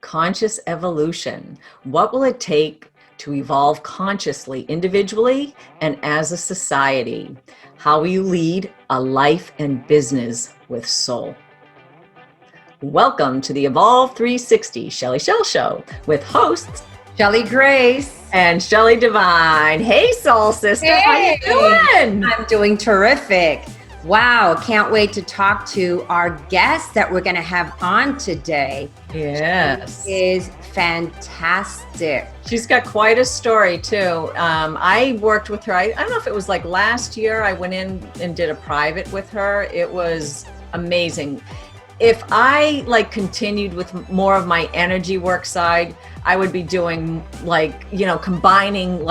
Conscious evolution. What will it take to evolve consciously, individually, and as a society? How will you lead a life and business with soul? Welcome to the Evolve 360 Shelley Shell Show with hosts Cheli Grace and Shelley Devine. Hey, soul sister, Hey, how you doing? I'm doing terrific. Wow, can't wait to talk to our guest that we're going to have on today. Yes. She is fantastic. She's got quite a story too. I worked with her. I don't know if it was like last year. I went in and did a private with her. It was amazing. If I continued with more of my energy work side, I would be doing combining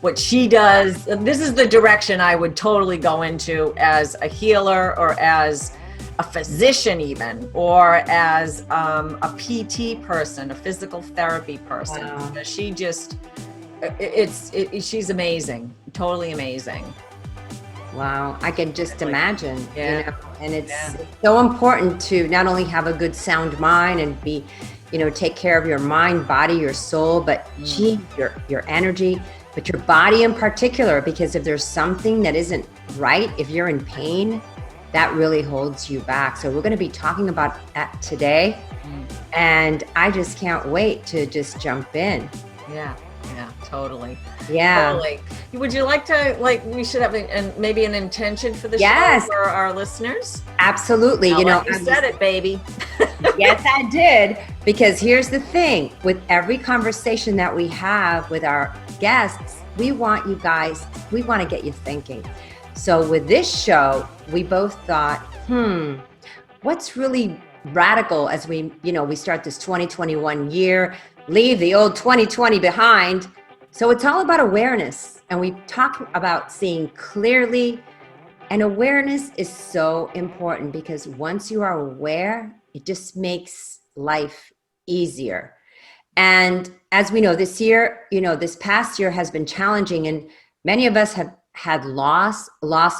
what she does. This is the direction I would totally go into as a healer or as a physician even, or as a PT person, a physical therapy person. Wow. She just, she's amazing, totally amazing. Wow, I can just imagine, Yeah. And it's so important to not only have a good sound mind and be, take care of your mind, body, your soul, but your energy, but your body in particular, because if there's something that isn't right, if you're in pain, that really holds you back. So we're going to be talking about that today. And I just can't wait to just jump in. Yeah, totally. Yeah. Totally. Would you like to, we should have maybe an intention for the Yes. show for our listeners? Absolutely. You said it, baby. Yes, I did. Because here's the thing, with every conversation that we have with our guests, we want to get you thinking. So with this show, we both thought, what's really radical as we start this 2021 year, leave the old 2020 behind. So it's all about awareness. And we talk about seeing clearly. And awareness is so important because once you are aware, it just makes life easier. And as we know, this past year has been challenging, and many of us have had loss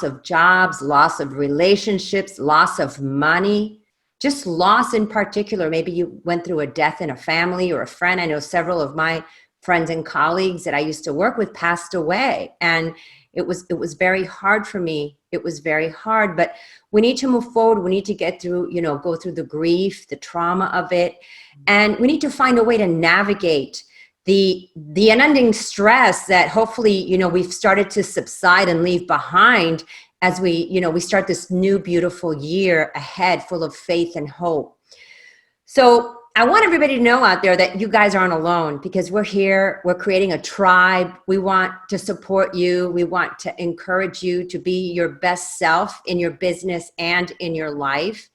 of jobs, loss of relationships, loss of money, just loss in particular. Maybe you went through a death in a family or a friend. I know several of my friends and colleagues that I used to work with passed away. And it was very hard for me. It was very hard, but we need to move forward. We need to get through, go through the grief, the trauma of it. And we need to find a way to navigate the unending stress that hopefully, we've started to subside and leave behind as we start this new, beautiful year ahead full of faith and hope. So I want everybody to know out there that you guys aren't alone, because we're here, we're creating a tribe. We want to support you. We want to encourage you to be your best self in your business and in your life.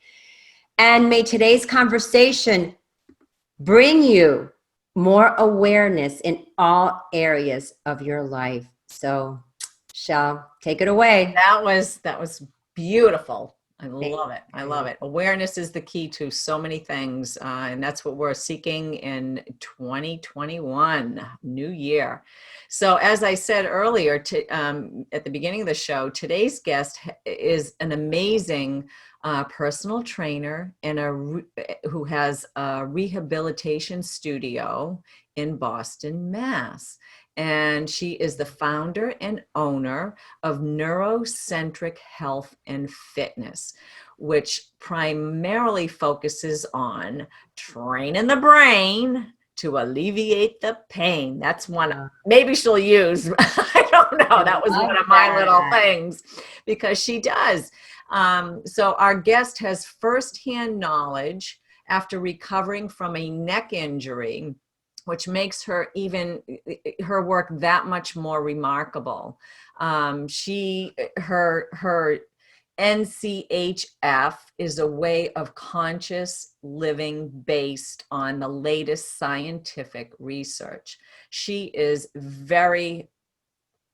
And may today's conversation bring you more awareness in all areas of your life. So, Shell, take it away. That was beautiful. I love it. I love it. Awareness is the key to so many things. And that's what we're seeking in 2021, new year. So as I said earlier, at the beginning of the show, today's guest is an amazing personal trainer and who has a rehabilitation studio in Boston, Mass. And she is the founder and owner of NeuroCentric Health and Fitness, which primarily focuses on training the brain to alleviate the pain. That's one, maybe she'll use, I don't know. That was one of my little things, because she does. So our guest has firsthand knowledge after recovering from a neck injury, which makes her work that much more remarkable. Her NCHF is a way of conscious living based on the latest scientific research. She is very,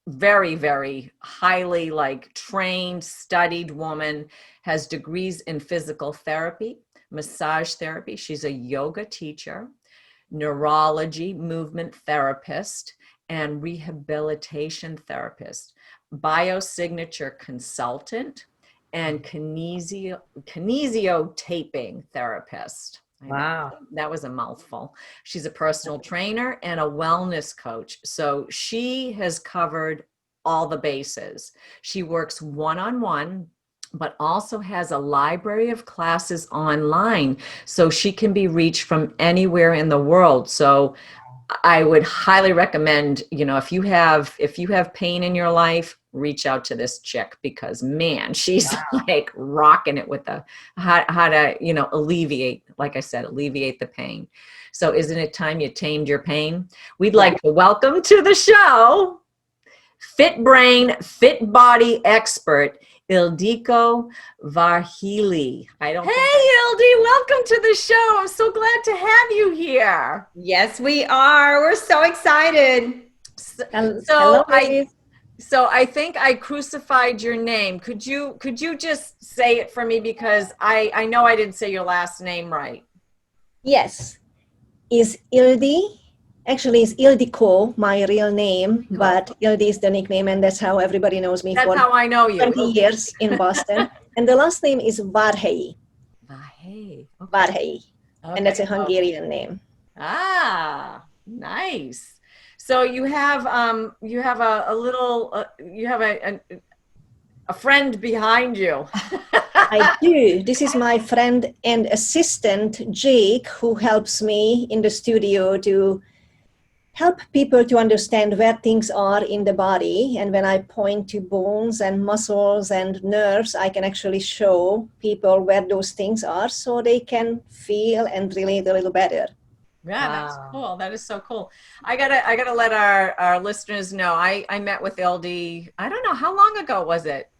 very, very highly trained, studied woman, has degrees in physical therapy, massage therapy. She's a yoga teacher, neurology, movement therapist, and rehabilitation therapist, biosignature consultant, and kinesiotaping therapist. Wow. That was a mouthful. She's a personal trainer and a wellness coach. So she has covered all the bases. She works one-on-one, but also has a library of classes online. So she can be reached from anywhere in the world. So I would highly recommend, if you have pain in your life, reach out to this chick, because man, she's like rocking it with the how to, alleviate, like I said, alleviate the pain. So isn't it time you tamed your pain? We'd like to welcome to the show fit brain, fit body expert, Ildiko Varhelyi. Hey, Ildi, welcome to the show. I'm so glad to have you here. Yes, we are. We're so excited. So I think I crucified your name. Could you just say it for me, because I know I didn't say your last name right. Yes, is Ildi. Actually, it's Ildiko, my real name, but Ildi is the nickname, and that's how everybody knows me. That's how I know you. 20 years in Boston. And the last name is Varhelyi. Varhelyi. Okay. Varhelyi. Okay. And that's a Hungarian name. Ah, nice. So you have a friend behind you. I do. This is my friend and assistant, Jake, who helps me in the studio to help people to understand where things are in the body. And when I point to bones and muscles and nerves, I can actually show people where those things are so they can feel and relate a little better. Yeah, that's cool. That is so cool. I gotta let our listeners know. I met with Ildi, I don't know, how long ago was it?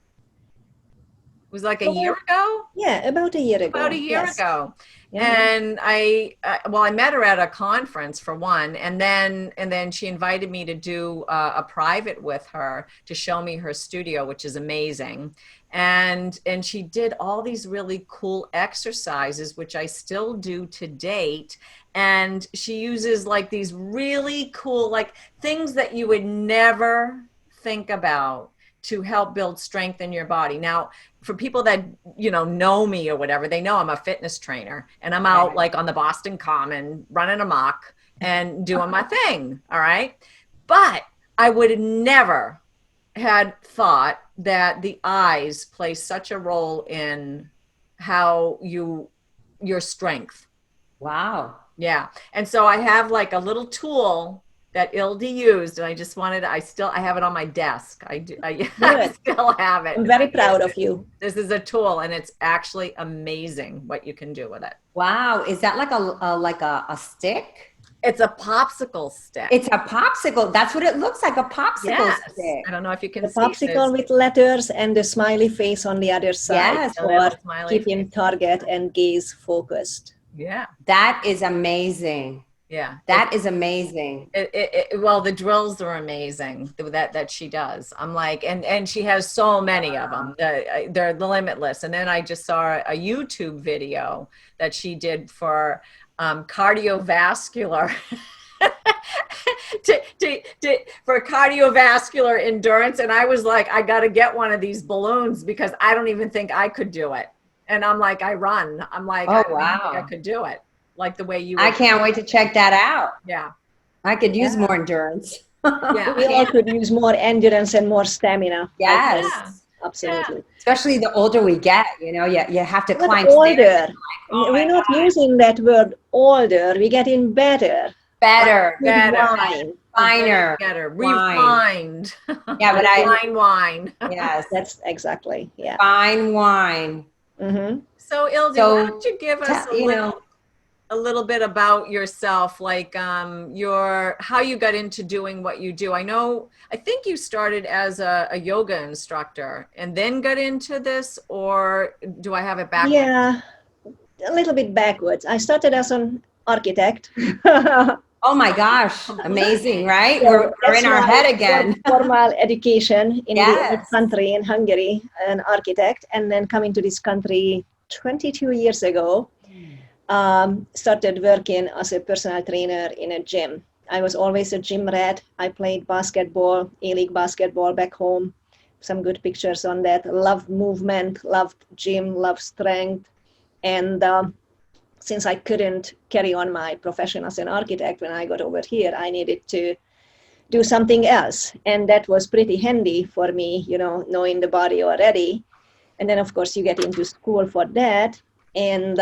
It was like a year ago? Yeah, about a year ago. About a year ago. Yeah. And I met her at a conference for one, and then she invited me to do a private with her to show me her studio, which is amazing. And she did all these really cool exercises, which I still do to date. And she uses like these really cool, like things that you would never think about to help build strength in your body. Now, for people that, know me or whatever, they know I'm a fitness trainer, and I'm out like on the Boston Common running amok and doing my thing. All right. But I would have never had thought that the eyes play such a role in how your strength. Wow. Yeah. And so I have like a little tool that Ildi used, and I have it on my desk. I still have it. I'm very proud of you. This is a tool, and it's actually amazing what you can do with it. Wow. Is that like a stick? It's a popsicle stick. It's a popsicle. That's what it looks like, a popsicle stick. I don't know if you can see. The popsicle with letters and the smiley face on the other side. Yes. For keeping target and gaze focused. Yeah. That is amazing. Yeah. That is amazing. Well, the drills are amazing that she does. I'm like, and she has so many of them. They're limitless. And then I just saw a YouTube video that she did for cardiovascular for cardiovascular endurance. And I was like, I got to get one of these balloons, because I don't even think I could do it. And I'm like, I run. I'm like, oh, I don't wow. think I could do it. Like the way you I can't wait to check that out. Yeah. I could use more endurance. Yeah. We all could use more endurance and more stamina. Yes. Yeah. Absolutely. Yeah. Especially the older we get, you have to climb older. stairs. Oh, we're not using that word older. We're getting better. Better. Finer. Better. Refined. Yeah, but fine wine. Yes. That's exactly. Yeah. Fine wine. Mm-hmm. So Ildi, why don't you give us a little bit about yourself, like how you got into doing what you do. I think you started as a yoga instructor and then got into this, or do I have it backwards? Yeah, a little bit backwards. I started as an architect. Oh my gosh, amazing, right? So we're in our head again. Formal education in Yes. the country, in Hungary, an architect, and then coming to this country 22 years ago. Started working as a personal trainer in a gym. I was always a gym rat. I played basketball, A-League basketball back home. Some good pictures on that. Loved movement, loved gym, loved strength. And since I couldn't carry on my profession as an architect when I got over here, I needed to do something else. And that was pretty handy for me, knowing the body already. And then, of course, you get into school for that. And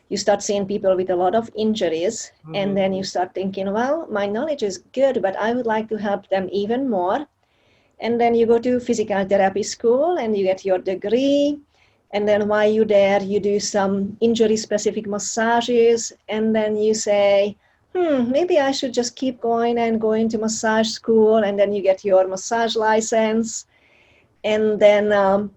you start seeing people with a lot of injuries. Mm-hmm. And then you start thinking, well, my knowledge is good, but I would like to help them even more. And then you go to physical therapy school and you get your degree. And then while you're there, you do some injury-specific massages. And then you say, maybe I should just keep going and going to massage school. And then you get your massage license. And then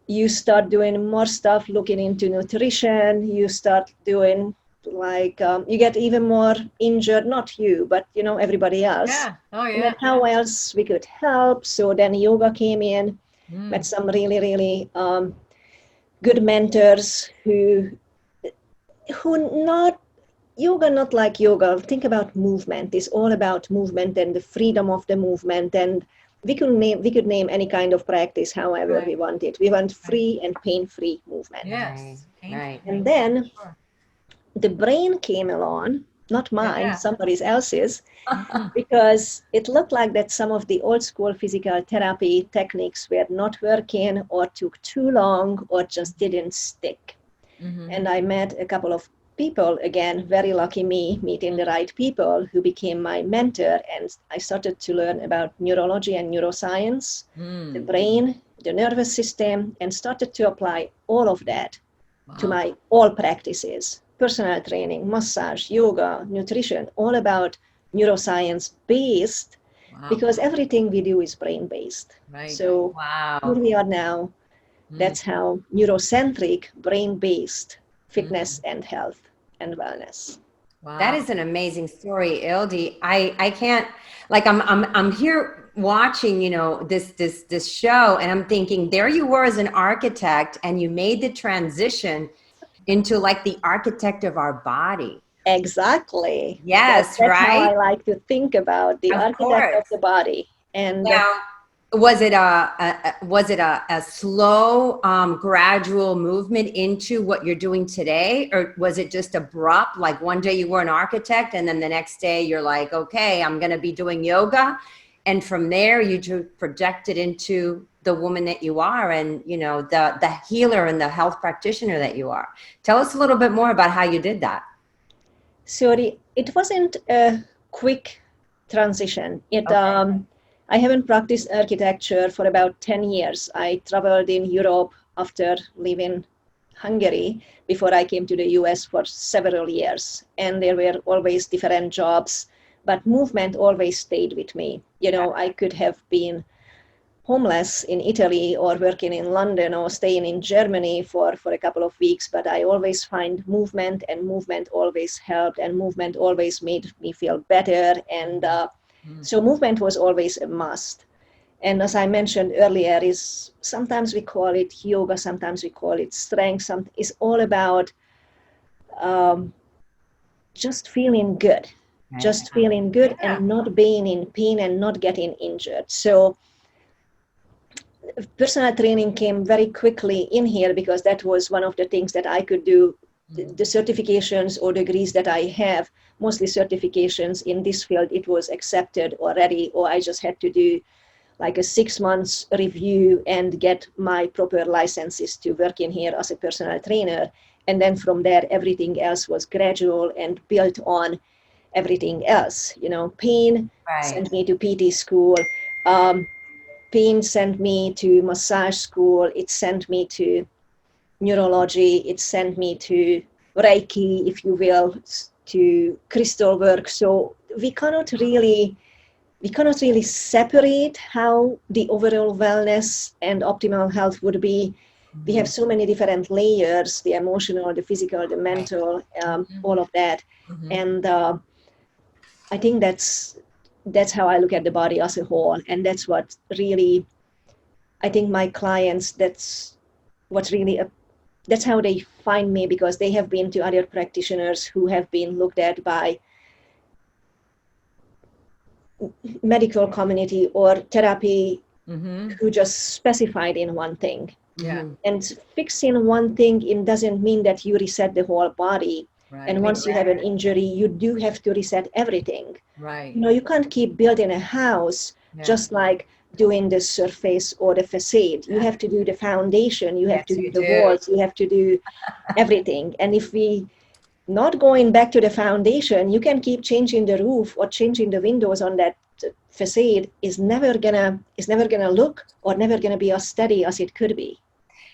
you start doing more stuff, looking into nutrition. You start doing you get even more injured, not you, but everybody else. Yeah. Oh, yeah. And then how else we could help. So then yoga came in, met some really, really good mentors who not like yoga. Think about movement. It's all about movement and the freedom of the movement. And we could name any kind of practice however we want it. We want free and pain-free movement. Yes. Right. And then the brain came along, not mine, somebody else's, because it looked like that some of the old school physical therapy techniques were not working or took too long or just didn't stick. Mm-hmm. And I met a couple of people, again, very lucky me, meeting the right people who became my mentor. And I started to learn about neurology and neuroscience, the brain, the nervous system, and started to apply all of that to my all practices. Personal training, massage, yoga, nutrition, all about neuroscience based, because everything we do is brain based. Right. So here we are now. That's how NeuroCentric, brain based fitness and health and wellness. Wow. That is an amazing story, Ildi. I can't, I'm here watching, this show, and I'm thinking, there you were as an architect, and you made the transition into the architect of our body. Exactly. Yes, that's right. How I like to think about the architect of the body. And now, was it a slow, gradual movement into what you're doing today, or was it just abrupt? Like one day you were an architect, and then the next day you're like, okay, I'm going to be doing yoga, and from there you projected into the woman that you are, and the healer and the health practitioner that you are. Tell us a little bit more about how you did that. So it wasn't a quick transition. I haven't practiced architecture for about 10 years. I traveled in Europe after leaving Hungary before I came to the US for several years. And there were always different jobs, but movement always stayed with me. I could have been homeless in Italy or working in London or staying in Germany for a couple of weeks, but I always find movement, and movement always helped, and movement always made me feel better. And so movement was always a must. And as I mentioned earlier, sometimes we call it yoga, sometimes we call it strength. It's all about just feeling good, and not being in pain and not getting injured. So personal training came very quickly in here because that was one of the things that I could do. The certifications or degrees that I have, mostly certifications in this field, it was accepted already, or I just had to do a 6 months review and get my proper licenses to work in here as a personal trainer. And then from there, everything else was gradual and built on everything else. Pain sent me to PT school. Pain sent me to massage school. It sent me to neurology. It sent me to Reiki, if you will, to crystal work. So we cannot really separate how the overall wellness and optimal health would be. We have so many different layers: the emotional, the physical, the mental, all of that. And I think that's how I look at the body as a whole. And that's what really, I think my clients, that's how they find me, because they have been to other practitioners who have been looked at by medical community or therapy who just specified in one thing. Yeah. And fixing one thing, it doesn't mean that you reset the whole body. Right. And once you have an injury, you do have to reset everything. Right. You know, you can't keep building a house just like doing the surface or the facade. You have to do the foundation, you have to do the walls, you have to do everything. And if we not going back to the foundation, you can keep changing the roof or changing the windows on that facade is never gonna look or never gonna be as steady as it could be.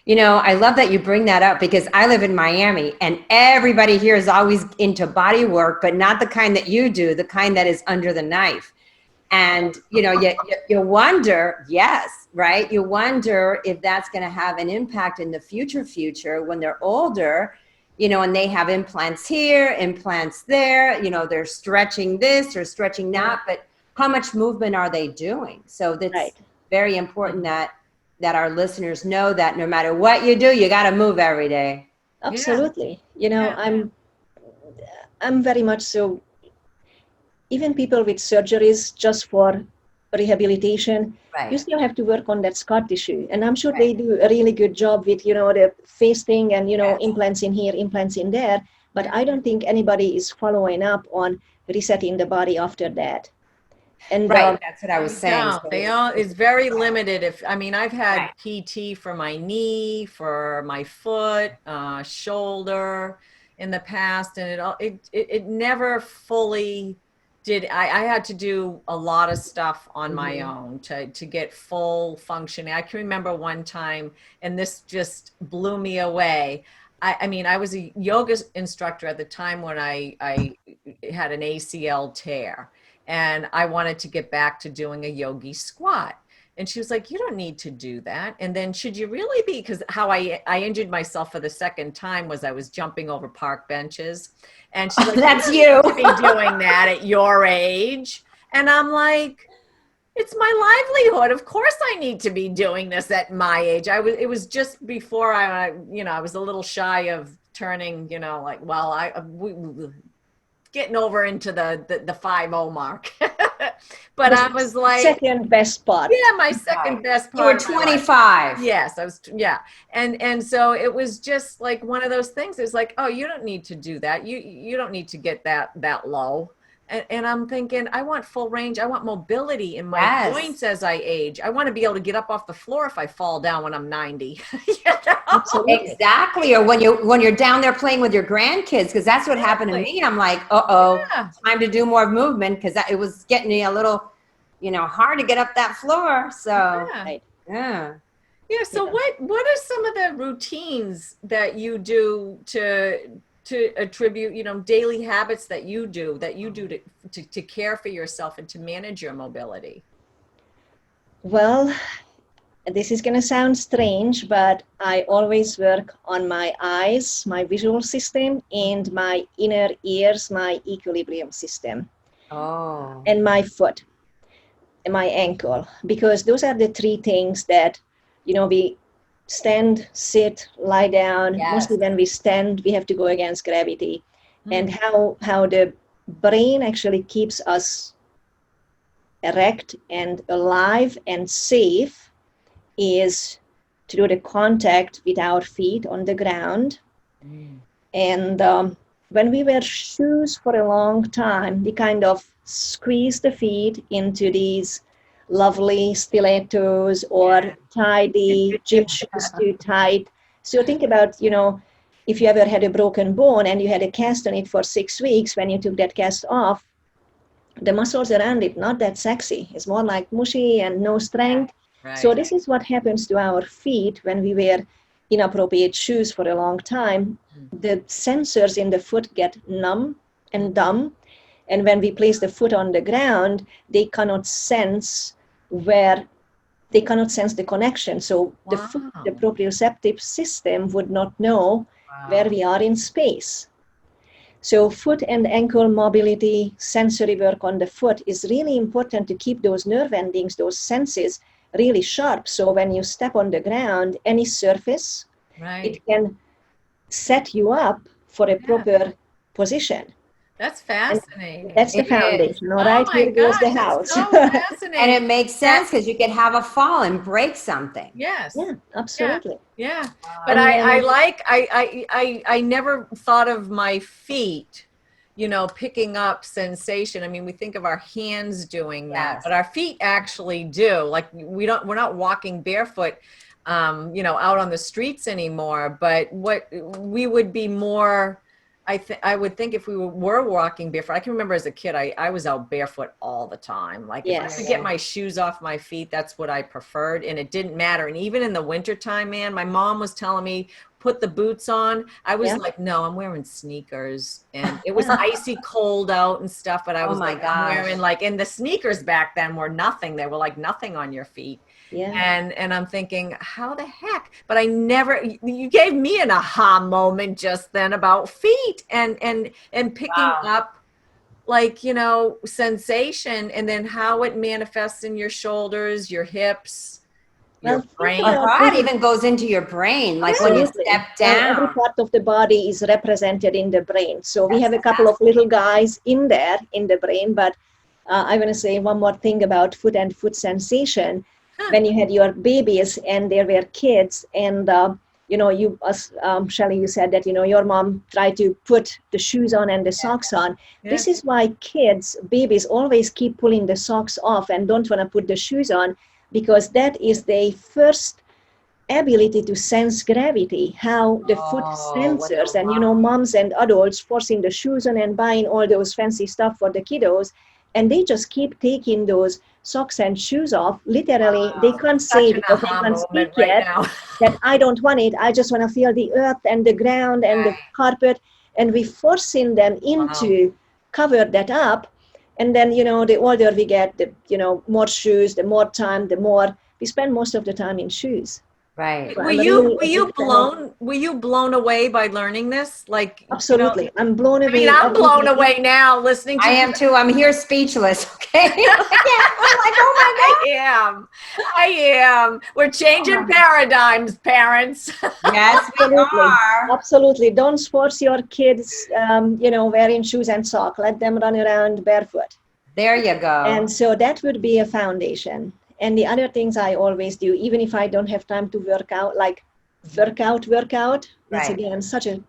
You know, I love that you bring that up because I live in Miami and everybody here is always into body work, but not the kind that you do, the kind that is under the knife. And, you know, you wonder, yes, right? You wonder if that's going to have an impact in the future when they're older, you know, and they have implants here, implants there, you know, they're stretching this or stretching that, but how much movement are they doing? So that's very important that our listeners know that no matter what you do, you got to move every day. Absolutely. You know, I'm very much so, even people with surgeries just for rehabilitation, you still have to work on that scar tissue. And I'm sure they do a really good job with, you know, the face thing and, you know, implants in here, implants in there. But I don't think anybody is following up on resetting the body after that. And that's what I was saying. So it's very limited. I've had PT for my knee, for my foot, shoulder in the past, and it never fully did. I had to do a lot of stuff on my own to get full functioning. I can remember one time, and this just blew me away. I was a yoga instructor at the time when I had an ACL tear. And I wanted to get back to doing a yogi squat. And she was like, you don't need to do that. And then should you really be? Because how I injured myself for the second time was I was jumping over park benches. And she's like, that's you. To be doing that at your age. And I'm like, it's my livelihood. Of course I need to be doing this at my age. It was just before I was a little shy of turning, you know, like, well, getting over into the 5-0 mark. But I was like second best part. Yeah, my second best part. You were 25. Yes, I was. Yeah. And so it was just like one of those things. It's like, oh, you don't need to do that. You don't need to get that low. And I'm thinking, I want full range. I want mobility in my joints as I age. I want to be able to get up off the floor if I fall down when I'm 90. You know? Exactly. Or when you're down there playing with your grandkids, because that's what happened to me. I'm like, time to do more movement because it was getting me a little, you know, hard to get up that floor. So So what are some of the routines that you do to attribute, you know, daily habits that you do to care for yourself and to manage your mobility? Well, this is going to sound strange, but I always work on my eyes, my visual system, and my inner ears, my equilibrium system. And my foot and my ankle, because those are the three things that, you know, we stand, sit, lie down. Mostly when we stand, we have to go against gravity. And how the brain actually keeps us erect and alive and safe is to do the contact with our feet on the ground. And when we wear shoes for a long time, we kind of squeeze the feet into these lovely stilettos or tie the gym shoes too tight. So think about, you know, if you ever had a broken bone and you had a cast on it for 6 weeks, when you took that cast off, the muscles around it, not that sexy. It's more like mushy and no strength. So this is what happens to our feet when we wear inappropriate shoes for a long time. The sensors in the foot get numb and dumb. And when we place the foot on the ground, they cannot sense the connection. So the proprioceptive system would not know where we are in space. So foot and ankle mobility, sensory work on the foot is really important to keep those nerve endings, those senses really sharp. So when you step on the ground, any surface, it can set you up for a proper position. That's fascinating. That's the It is. foundation. All Oh right, my here goes the gosh, house. that's so fascinating. And it makes sense because you could have a fall and break something. Yes. Yeah, absolutely. Yeah. But And I then- like, I never thought of my feet, you know, picking up sensation. I mean, we think of our hands doing that, Yes. but our feet actually do. Like we're not walking barefoot, you know, out on the streets anymore, but what we would be more, I would think if we were walking barefoot. I can remember as a kid, I was out barefoot all the time. Like if I Yes. could get my shoes off my feet, that's what I preferred. And it didn't matter. And even in the wintertime, man, my mom was telling me, put the boots on. I was Yeah. like, no, I'm wearing sneakers. And it was icy cold out and stuff, but I was my like, gosh. I'm wearing like, and the sneakers back then were nothing. They were like nothing on your feet. Yeah. And I'm thinking, how the heck? But I never, you gave me an aha moment just then about feet and picking up, like, you know, sensation, and then how it manifests in your shoulders, your hips, your Well, think brain. A about lot even goes into your brain, like when you Absolutely. step Well, every down. part of the body is represented in the brain. So we have a couple of little guys in there in the brain. But I want to say one more thing about foot and foot sensation. When you had your babies and there were kids, and you know, you, Shelley, you said that, you know, your mom tried to put the shoes on and the socks on. This is why kids, babies, always keep pulling the socks off and don't want to put the shoes on, because that is their first ability to sense gravity, how the foot sensors, and, you know, moms and adults forcing the shoes on and buying all those fancy stuff for the kiddos, and they just keep taking those socks and shoes off. Literally, they can't say, because they can't speak yet, that I don't want it. I just want to feel the earth and the ground and the carpet. And we forcing them into cover that up. And then, you know, the older we get, the, you know, more shoes, the more time, the more we spend most of the time in shoes. Right. Were you blown away by learning this? Like, Absolutely. You know, I'm blown away. I mean, I'm blown away now listening to I am too. I'm here speechless. Okay. I'm like, oh my God. I am. We're changing paradigms, parents. Yes, we Absolutely. are. Absolutely. Don't force your kids, you know, wearing shoes and socks. Let them run around barefoot. There you go. And so that would be a foundation. And the other things I always do, even if I don't have time to work out, like workout. That's again such a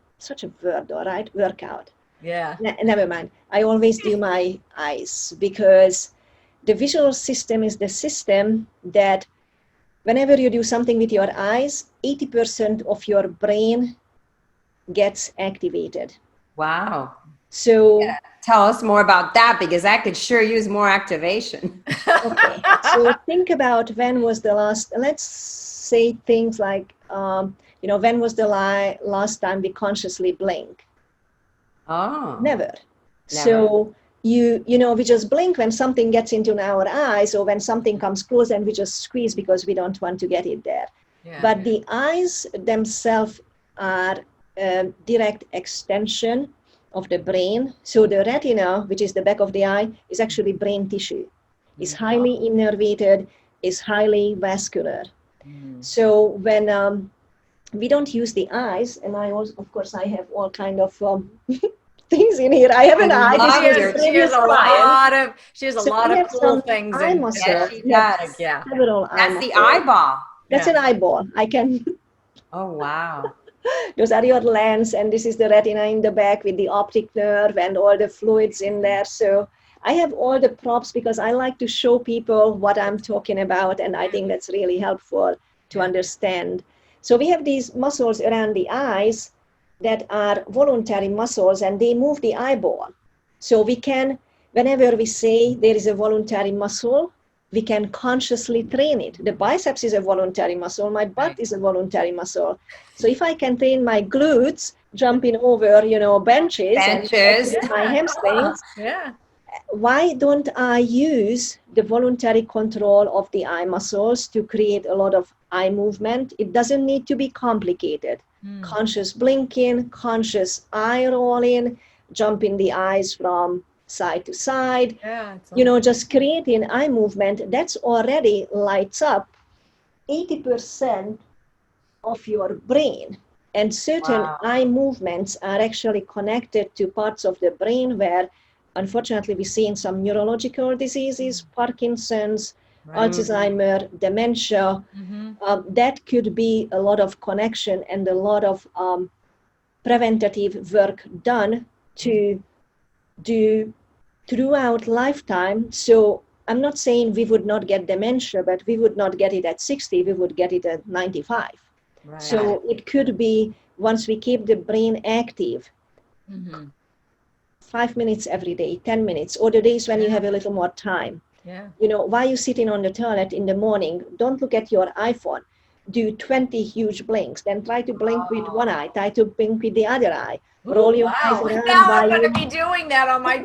word, all right? Workout. Yeah. Never mind. I always do my eyes, because the visual system is the system that whenever you do something with your eyes, 80% of your brain gets activated. Wow. So tell us more about that, because I could sure use more activation. Okay, so think about when was the last, let's say things like, you know, when was the last time we consciously blink? Oh. Never. So you know, we just blink when something gets into our eyes, or when something comes close, and we just squeeze because we don't want to get it there. But the eyes themselves are a direct extension of the brain. So the retina, which is the back of the eye, is actually brain tissue. It's highly innervated, is highly vascular. So when we don't use the eyes, and I also, of course, I have all kind of things in here. I have an eye. She has a lot of cool things. Eye muscles. Yes. Yeah. Several eye That's the muscles. eyeball. That's an eyeball. I can. Oh, wow. Those are your lens, and this is the retina in the back with the optic nerve and all the fluids in there. So I have all the props because I like to show people what I'm talking about, and I think that's really helpful to understand. So we have these muscles around the eyes that are voluntary muscles, and they move the eyeball. So we can, whenever we say there is a voluntary muscle, we can consciously train it. The biceps is a voluntary muscle. My butt is a voluntary muscle. So if I can train my glutes, jumping over, you know, benches. And my hamstrings, why don't I use the voluntary control of the eye muscles to create a lot of eye movement? It doesn't need to be complicated. Conscious blinking, conscious eye rolling, jumping the eyes from side to side, you know, just creating eye movement. That's already lights up 80% of your brain. And certain eye movements are actually connected to parts of the brain where, unfortunately, we see in some neurological diseases, Parkinson's, Alzheimer, dementia. That could be a lot of connection and a lot of preventative work done to do throughout lifetime. So I'm not saying we would not get dementia, but we would not get it at 60, we would get it at 95. Right. So it could be, once we keep the brain active, 5 minutes every day, 10 minutes, or the days when you have a little more time. You know, while you're sitting on the toilet in the morning, don't look at your iPhone. Do 20 huge blinks, then try to blink with one eye, try to blink with the other eye. Roll your eyes around. Now I'm going to be doing that on my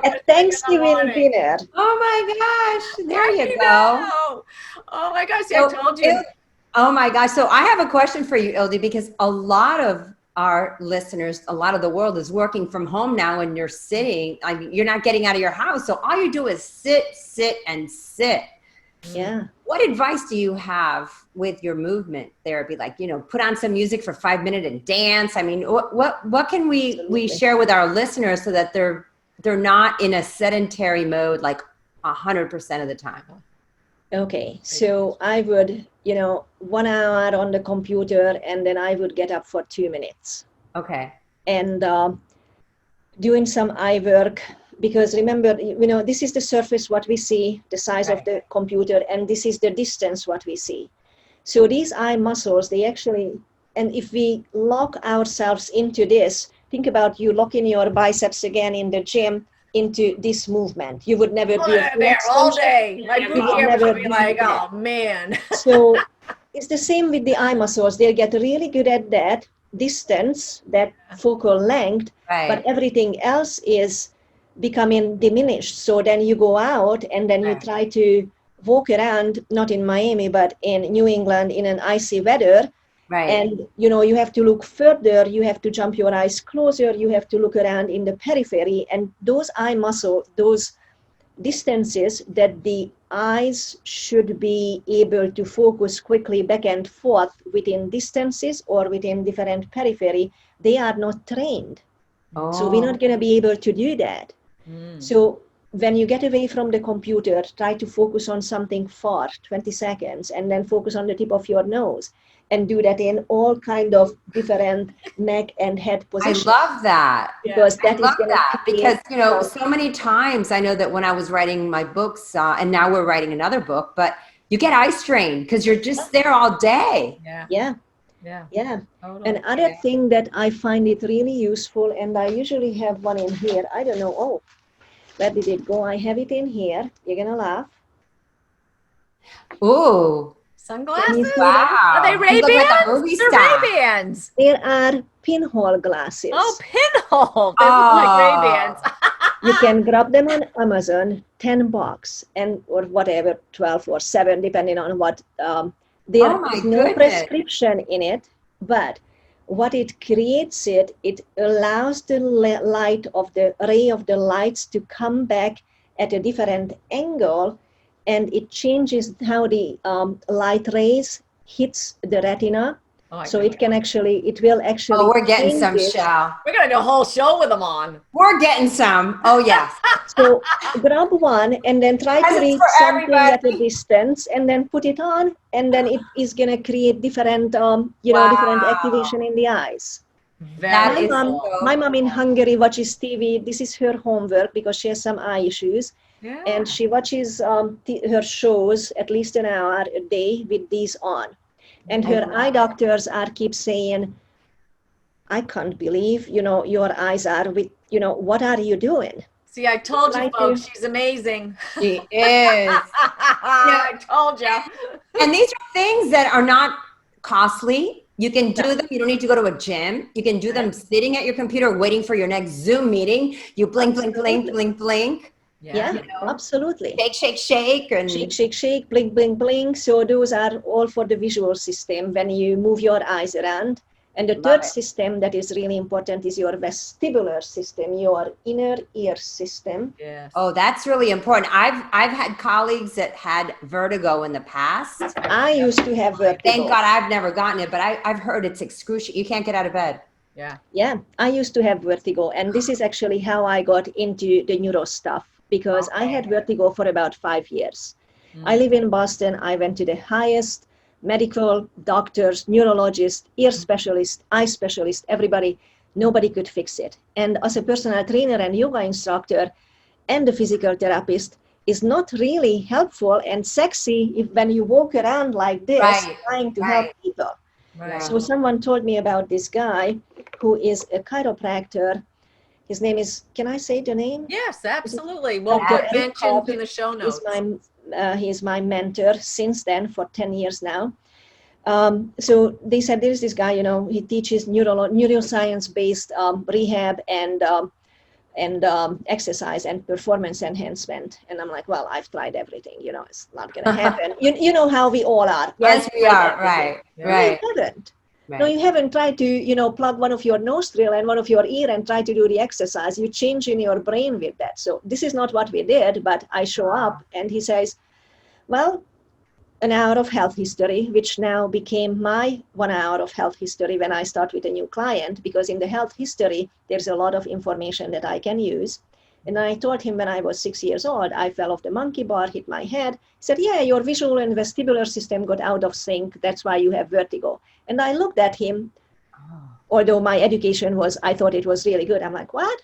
at Thanksgiving dinner. Oh my gosh, there you go. Oh my gosh, I told you. Oh my gosh, so I have a question for you, Ildi, because a lot of our listeners, a lot of the world is working from home now, and you're sitting, I mean, you're not getting out of your house, so all you do is sit, and sit. Yeah. What advice do you have with your movement therapy? Like, you know, put on some music for 5 minutes and dance. I mean, what can we share with our listeners so that they're not in a sedentary mode like 100% of the time? Okay, so I would, 1 hour on the computer, and then I would get up for 2 minutes. Okay. And doing some eye work. Because remember, this is the surface what we see, the size of the computer, and this is the distance what we see. So these eye muscles, they actually, and if we lock ourselves into this, think about you locking your biceps again in the gym into this movement. You would never do it there all day. My boot camp would be like, oh man. So it's the same with the eye muscles. They'll get really good at that distance, that focal length, but everything else is becoming diminished. So then you go out and then you try to walk around, not in Miami, but in New England in an icy weather. And, you have to look further, you have to jump your eyes closer, you have to look around in the periphery. And those eye muscles, those distances that the eyes should be able to focus quickly back and forth within distances or within different periphery, they are not trained. So we're not going to be able to do that. So when you get away from the computer, try to focus on something for 20 seconds and then focus on the tip of your nose and do that in all kind of different neck and head positions. I love that. Because because, so many times I know that when I was writing my books and now we're writing another book, but you get eye strain because you're just there all day. Yeah. Totally. Another thing that I find it really useful, and I usually have one in here. I don't know. Where did it go? I have it in here. You're going to laugh. Oh, sunglasses? Wow. Are they Ray-Bans? They're Ray-Bans. There are pinhole glasses. Oh, pinhole. They look like Ray-Bans. You can grab them on Amazon, $10 or whatever, 12 or 7, depending on what. There is no prescription in it, but what it creates, it allows the light of the ray of the lights to come back at a different angle, and it changes how the light rays hits the retina. So it will actually. Oh, we're getting some show. We're going to do a whole show with them on. We're getting some. Oh, yes. So grab one and then try to read something at a distance and then put it on. And then it is going to create different, different activation in the eyes. My mom in Hungary watches TV. This is her homework because she has some eye issues. Yeah. And she watches her shows at least an hour a day with these on. And her eye doctors keep saying, I can't believe, your eyes are with, what are you doing? See, I told you, folks, she's amazing. She is. I told you. And these are things that are not costly. You can do them. You don't need to go to a gym. You can do them sitting at your computer, waiting for your next Zoom meeting. You blink, blink, blink, blink, blink. Yeah, absolutely. Shake, shake, shake. And shake, shake, shake, blink, blink, blink. So those are all for the visual system when you move your eyes around. And the Love third it. system that is really important is your vestibular system, your inner ear system. Yes. Oh, that's really important. I've had colleagues that had vertigo in the past. I used to have vertigo. Thank God I've never gotten it, but I've heard it's excruciating. You can't get out of bed. Yeah. Yeah, I used to have vertigo. And this is actually how I got into the neuro stuff, because I had vertigo for about 5 years. I live in Boston. I went to the highest medical doctors, neurologists, ear specialists, eye specialists, everybody. Nobody could fix it. And as a personal trainer and yoga instructor and a physical therapist, is not really helpful and sexy if when you walk around like this Right, trying to right. help people. Right. So someone told me about this guy who is a chiropractor. His name is, can I say the name? Yes, absolutely. We'll Dr. put Eric mentions Cobb in the show is notes. he's my mentor since then for 10 years now. So they said there's this guy, he teaches neuroscience-based rehab and exercise and performance enhancement. And I'm like, well, I've tried everything, it's not going to happen. You know how we all are. Yes, I've we tried are. everything. Right, Yeah. right. No, you haven't. Right. No, you haven't tried to, plug one of your nostril and one of your ear and try to do the exercise. You change in your brain with that. So this is not what we did, but I show up and he says, well, an hour of health history, which now became my 1 hour of health history when I start with a new client, because in the health history, there's a lot of information that I can use. And I told him when I was 6 years old, I fell off the monkey bar, hit my head. He said, yeah, your visual and vestibular system got out of sync. That's why you have vertigo. And I looked at him, although my education I thought it was really good. I'm like, what?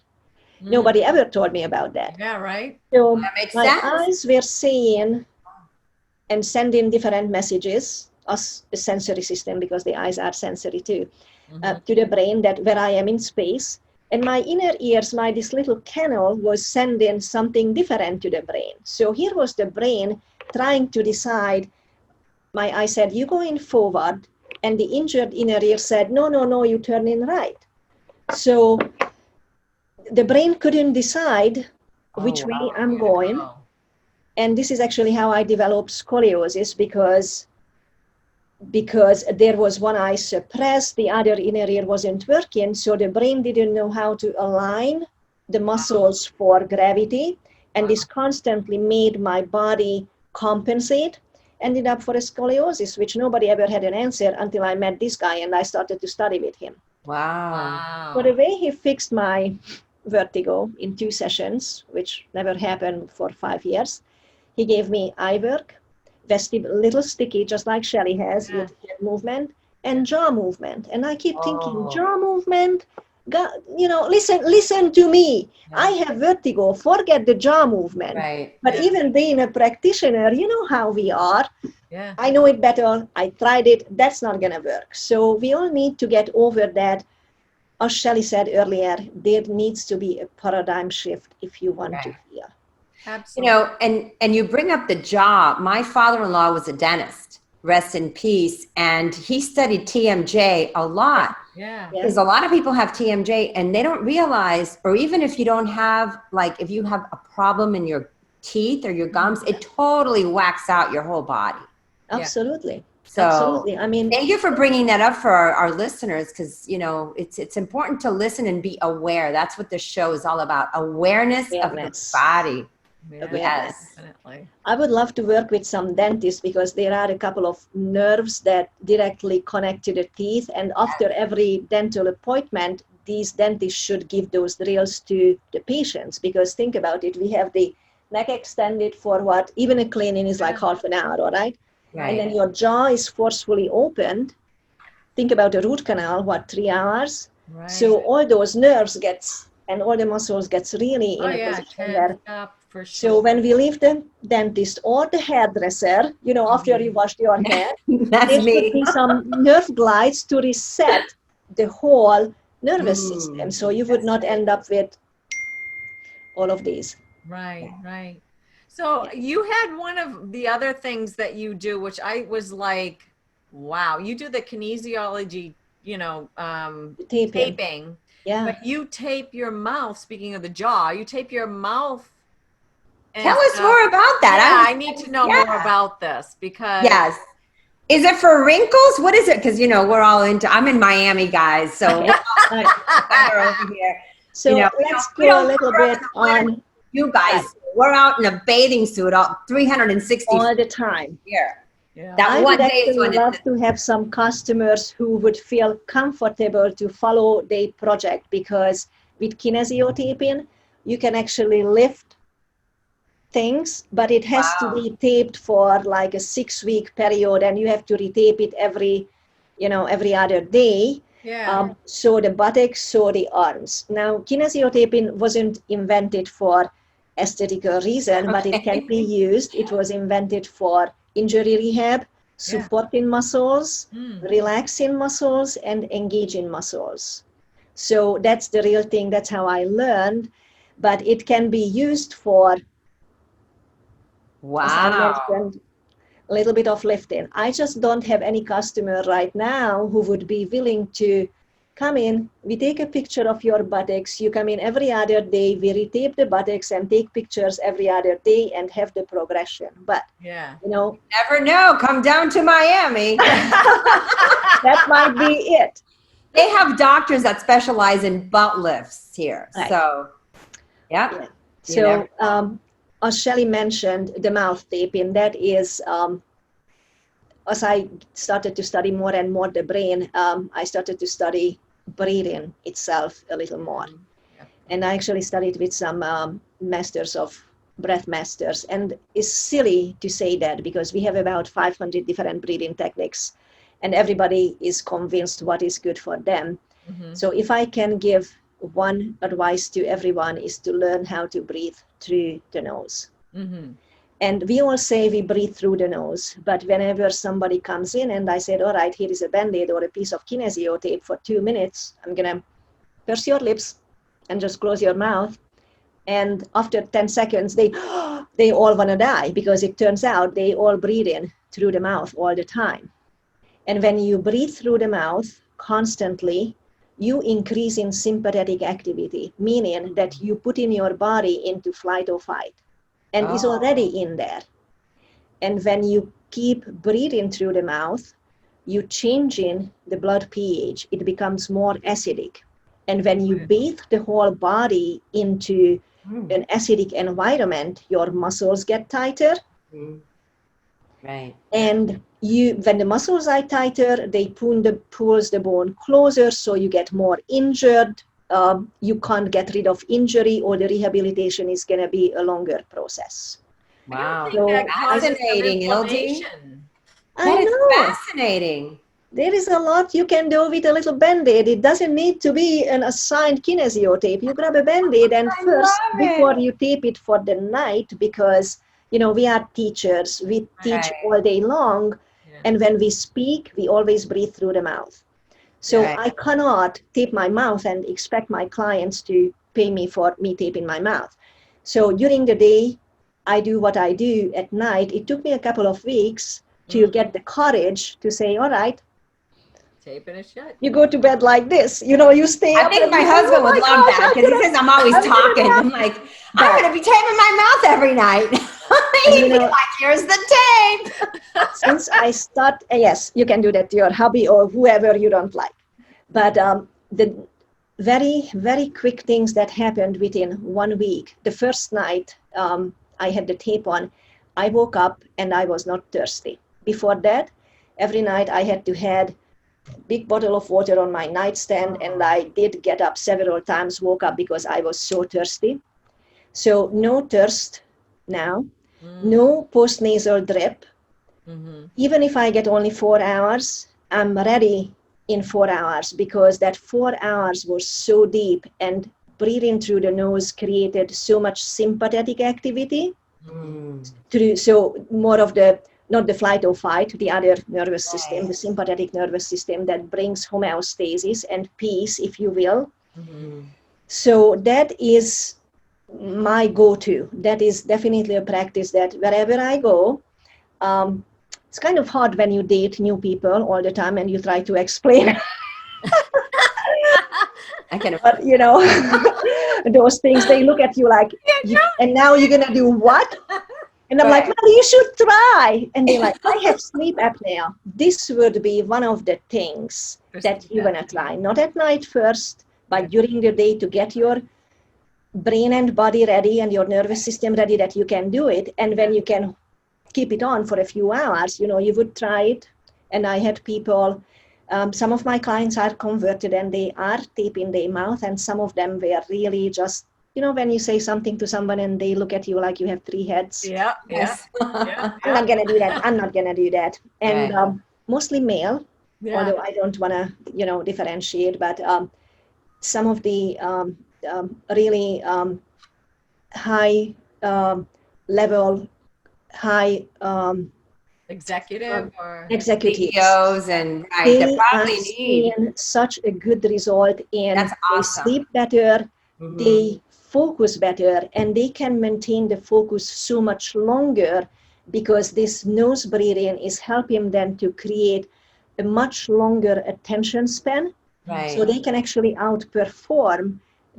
Nobody ever told me about that. Yeah, right. So That makes my sense. eyes were seeing and sending different messages as a sensory system, because the eyes are sensory too, to the brain that where I am in space. And my inner ears, this little canal was sending something different to the brain. So here was the brain trying to decide. My eye said, you going forward. And the injured inner ear said, no, you turn in right. So the brain couldn't decide which way I'm going. Oh. And this is actually how I developed scoliosis, because there was one eye suppressed, the other inner ear wasn't working, so the brain didn't know how to align the muscles for gravity, and this constantly made my body compensate. Ended up for a scoliosis, which nobody ever had an answer until I met this guy and I started to study with him. Wow. So the way he fixed my vertigo in 2 sessions, which never happened for 5 years, he gave me eye work, little sticky, just like Shelley has, with head movement and jaw movement. And I keep thinking, jaw movement, listen to me. I have vertigo, forget the jaw movement. Right. But even being a practitioner, you know how we are. Yeah. I know it better. I tried it. That's not going to work. So we all need to get over that. As Shelley said earlier, there needs to be a paradigm shift if you want to heal. Absolutely. And you bring up the jaw. My father-in-law was a dentist, rest in peace, and he studied TMJ a lot. Yeah. Because a lot of people have TMJ and they don't realize, or even if you don't have, if you have a problem in your teeth or your gums, it totally whacks out your whole body. Absolutely. So Absolutely. I mean, thank you for bringing that up for our listeners, because, it's important to listen and be aware. That's what this show is all about. Awareness of the body. Yes. Definitely. I would love to work with some dentists, because there are a couple of nerves that directly connect to the teeth. And after every dental appointment, these dentists should give those drills to the patients, because think about it. We have the neck extended for what? Even a cleaning is like half an hour, all right? And then your jaw is forcefully opened. Think about a root canal, 3 hours? Right. So all those nerves and all the muscles gets really in a position where. For sure. So when we leave the dentist or the hairdresser, after you washed your hair, there should be some nerve glides to reset the whole nervous system. So you would not end up with all of these. Right. So you had one of the other things that you do, which I was like, wow, you do the kinesiology, taping. Yeah. But you tape your mouth, speaking of the jaw, you tape your mouth. Tell us more about that. Yeah, I need to know more about this, because Is it for wrinkles? What is it? Because, you know, I'm in Miami, guys. So we're over here. So you know, let's go a little bit on you guys. We're out in a bathing suit all 360 all the time. here. Yeah. That I one would day is actually when love to have some customers who would feel comfortable to follow their project, because with kinesiotaping, you can actually lift things, but it has to be taped for like a 6-week period, and you have to retape it every other day. Yeah. So the buttocks, so the arms. Now, kinesiotaping wasn't invented for aesthetical reason, but it can be used. It was invented for injury rehab, supporting muscles, relaxing muscles, and engaging muscles. So that's the real thing. That's how I learned. But it can be used for, as I mentioned, a little bit of lifting. I just don't have any customer right now who would be willing to come in. We take a picture of your buttocks. You come in every other day. We retape the buttocks and take pictures every other day and have the progression. But, Yeah. you know, never know. Come down to Miami. that might be it. They have doctors that specialize in butt lifts here. Right. So, yeah. So, as Shelley mentioned, the mouth taping, that is, as I started to study more and more the brain, I started to study breathing itself a little more. And I actually studied with some breath masters. And it's silly to say that, because we have about 500 different breathing techniques, and everybody is convinced what is good for them. So if I can give one advice to everyone, is to learn how to breathe through the nose. And we all say we breathe through the nose, but whenever somebody comes in and I said, all right, here is a Band-Aid or a piece of kinesio tape for 2 minutes, I'm gonna purse your lips and just close your mouth. And after 10 seconds, they all wanna die, because it turns out they all breathe in through the mouth all the time. And when you breathe through the mouth constantly, you increase in sympathetic activity, meaning that you put in your body into flight or fight, and is already in there. And when you keep breathing through the mouth, you changing the blood pH. It becomes more acidic. And when you bathe the whole body into an acidic environment, your muscles get tighter. Right. And when the muscles are tighter, they pulls the bone closer, so you get more injured. You can't get rid of injury, or the rehabilitation is going to be a longer process. Wow. So Fascinating, Ildi. I That is know. fascinating. There is a lot you can do with a little Band-Aid. It doesn't need to be an assigned kinesio tape. You grab a Band-Aid and first, before you tape it for the night, because, you know, we are teachers. We teach all day long. And when we speak, we always breathe through the mouth. So I cannot tape my mouth and expect my clients to pay me for me taping my mouth. So during the day, I do what I do. At night, it took me a couple of weeks to get the courage to say, all right, taping it shut. You go to bed like this. You know, you stay up. I think my husband would love that, because he says I'm always talking. I'm like, I'm going to be taping my mouth every night. He'd be like, here's the tape. Since I start, yes, you can do that to your hubby or whoever you don't like. But the very, very quick things that happened within 1 week. The first night I had the tape on, I woke up and I was not thirsty. Before that, every night I had to have big bottle of water on my nightstand, and I did get up several times, woke up because I was so thirsty. So no thirst now, no postnasal drip. Even if I get only 4 hours, I'm ready in 4 hours, because that 4 hours was so deep, and breathing through the nose created so much sympathetic activity. So more of the, not the flight or fight, the other nervous system, the sympathetic nervous system that brings homeostasis and peace, if you will. So that is my go-to. That is definitely a practice that wherever I go, it's kind of hard when you date new people all the time and you try to explain. But, you know, those things, they look at you like, and now you're going to do what? And I'm like, Right. well, you should try. And they're like, I have sleep apnea. This would be one of the things that you want to try. Not at night first, but during the day to get your brain and body ready and your nervous system ready that you can do it. And when you can keep it on for a few hours, you know, you would try it. And I had people, some of my clients are converted and they are taping their mouth, and some of them were really just, you know, when you say something to someone and they look at you like you have three heads. Yeah. Yes. Yeah. I'm not going to do that. I'm not going to do that. And Right. mostly male, Yeah. although I don't want to, you know, differentiate, but some of the really high level, high Executive or executives, CEOs and right, they they are probably need. seeing such a good result in That's they awesome. sleep better, Mhm. they focus better, and they can maintain the focus so much longer because this nose breathing is helping them to create a much longer attention span. Right. So they can actually outperform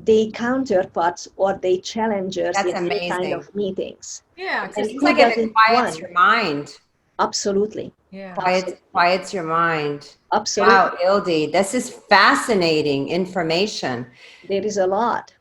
the counterparts or the challengers That's in any kind amazing. of meetings. Yeah. And It seems who like it doesn't quiets want? your mind. Absolutely. Yeah. Quiets your mind. Absolutely. Wow, Ildi, this is fascinating information. There is a lot.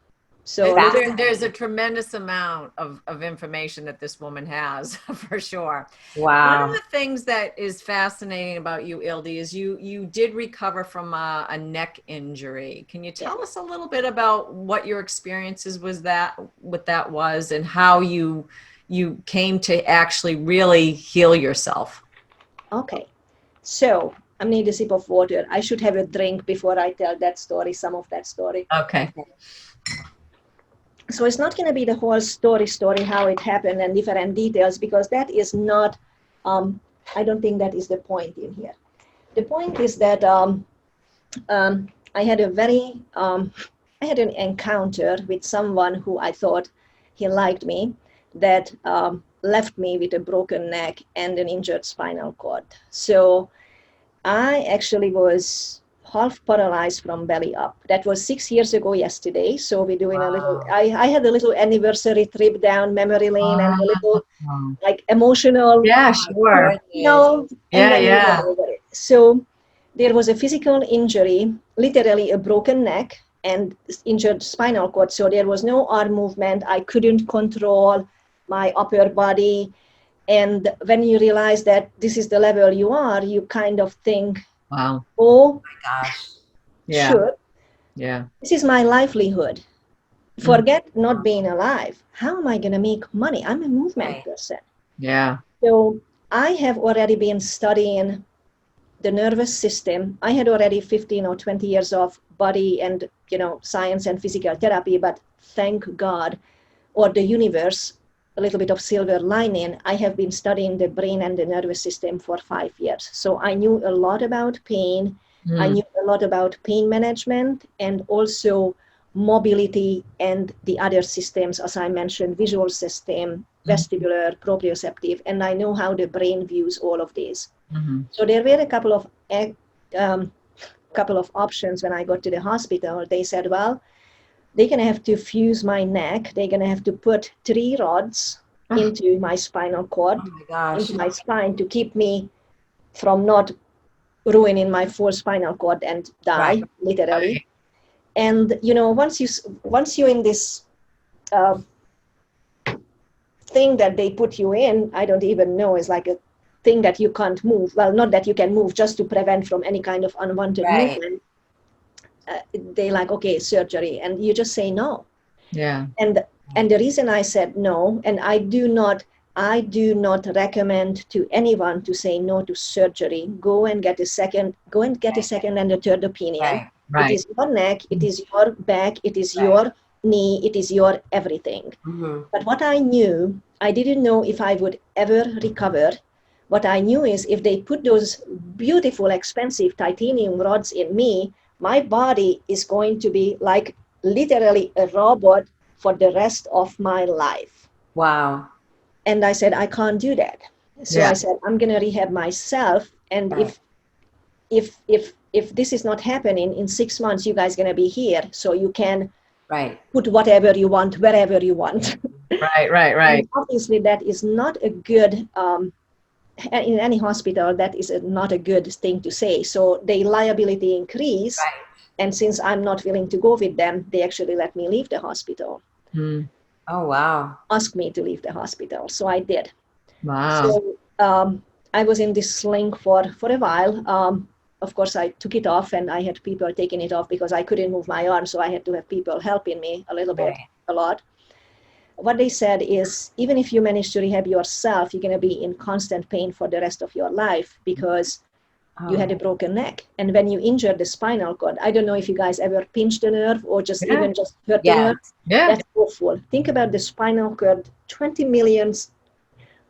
So There's a tremendous amount of information that this woman has for sure. One Wow. of the things that is fascinating about you, Ildi, is you did recover from a neck injury. Can you tell us a little bit about what your experiences was and how you came to actually really heal yourself? Okay. So I need a sip of water. I should have a drink before I tell that story, some of that story. Okay. So it's not going to be the whole story, how it happened and different details, because that is not, I don't think that is the point in here. The point is that I had I had an encounter with someone who I thought he liked me, that left me with a broken neck and an injured spinal cord. So I actually was half paralyzed from belly up. That was 6 years ago yesterday. So we're doing a little, I had a little anniversary trip down memory lane and a little like emotional, Yeah, sure. you know, and then we got over it. So there was a physical injury, literally a broken neck and injured spinal cord. So there was no arm movement. I couldn't control my upper body. And when you realize that this is the level you are, you kind of think, Wow. oh my gosh. Yeah. sure, Yeah. this is my livelihood. Forget not being alive. How am I going to make money? I'm a movement person. Yeah. So I have already been studying the nervous system. I had already 15 or 20 years of body and, you know, science and physical therapy, but thank God, or the universe, a little bit of silver lining, I have been studying the brain and the nervous system for 5 years. So I knew a lot about pain. I knew a lot about pain management and also mobility and the other systems, as I mentioned, visual system, vestibular, proprioceptive, and I know how the brain views all of these. So there were a couple of options when I got to the hospital. They said, well, they're going to have to fuse my neck. They're going to have to put 3 rods into my spinal cord, into my spine, to keep me from not ruining my full spinal cord and die, literally. Right. And, you know, once you're in this thing that they put you in, I don't even know, is like a thing that you can't move. Well, not that you can move, just to prevent from any kind of unwanted movement. They like, okay, surgery, and you just say no. Yeah. And the reason I said no, and I do not recommend to anyone to say no to surgery. Go and get a second and a third opinion. Right. It is your neck, it is your back, it is your knee, it is your everything. But what I knew, I didn't know if I would ever recover. What I knew is if they put those beautiful, expensive titanium rods in me, my body is going to be like literally a robot for the rest of my life. Wow. And I said, I can't do that. So I said, I'm going to rehab myself. And if this is not happening in 6 months, you guys are going to be here. So you can put whatever you want, wherever you want. Right. And obviously, that is not a good, in any hospital, that is not a good thing to say. So the liability increase. Right. And since I'm not willing to go with them, they actually let me leave the hospital. Hmm. Oh, wow. Asked me to leave the hospital. So I did. Wow. So I was in this sling for a while. Of course, I took it off and I had people taking it off because I couldn't move my arm. So I had to have people helping me a little bit, Right. a lot. What they said is, even if you manage to rehab yourself, you're going to be in constant pain for the rest of your life because you had a broken neck. And when you injure the spinal cord, I don't know if you guys ever pinched a nerve or just even just hurt the nerve. Yeah. That's awful. Think about the spinal cord, 20 million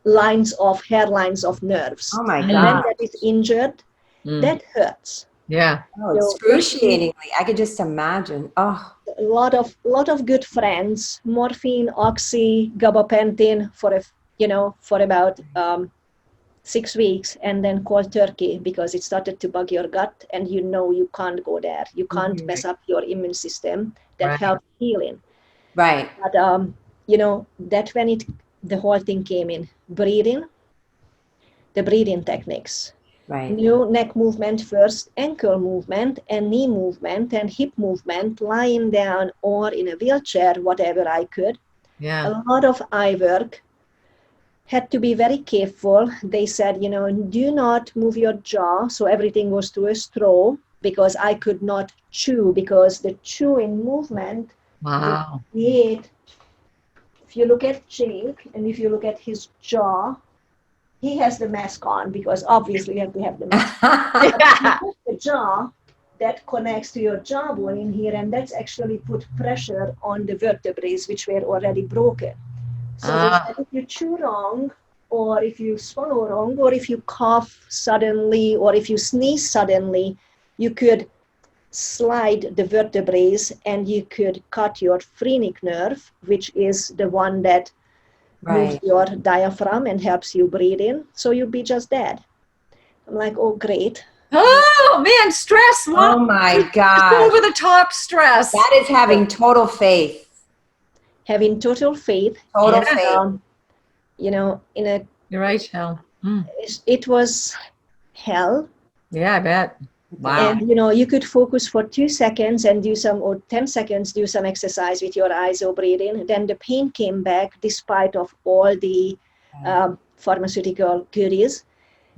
lines of hairlines of nerves. Oh my And God. when that is injured, that hurts. Yeah. Oh, excruciatingly. I could just imagine. Oh. A lot of good friends, morphine, oxy, gabapentin for about 6 weeks, and then cold turkey because it started to bug your gut, and you can't go there. You can't mess up your immune system that helps healing. Right. But that when the whole thing came in, the breathing techniques. Right. New neck movement first, ankle movement, and knee movement, and hip movement, lying down or in a wheelchair, whatever I could. Yeah. A lot of eye work. Had to be very careful. They said, do not move your jaw. So everything was through a straw because I could not chew because the chewing movement Wow. create. If you look at Jake and if you look at his jaw, he has the mask on because obviously you have to have the mask. The jaw that connects to your jawbone in here, and that's actually put pressure on the vertebrae which were already broken. So they said if you chew wrong, or if you swallow wrong, or if you cough suddenly, or if you sneeze suddenly, you could slide the vertebrae and you could cut your phrenic nerve, which is the one that moves your diaphragm and helps you breathe in. So you'd be just dead. I'm like, oh, great. Oh, man, stress. Oh, my God. Over the top stress. That is having total faith. Having total faith. Total faith. You're right, Shell. It was hell. Yeah, I bet. Wow. And, you could focus for 2 seconds and or 10 seconds, do some exercise with your eyes or breathing. Then the pain came back despite of all the pharmaceutical goodies.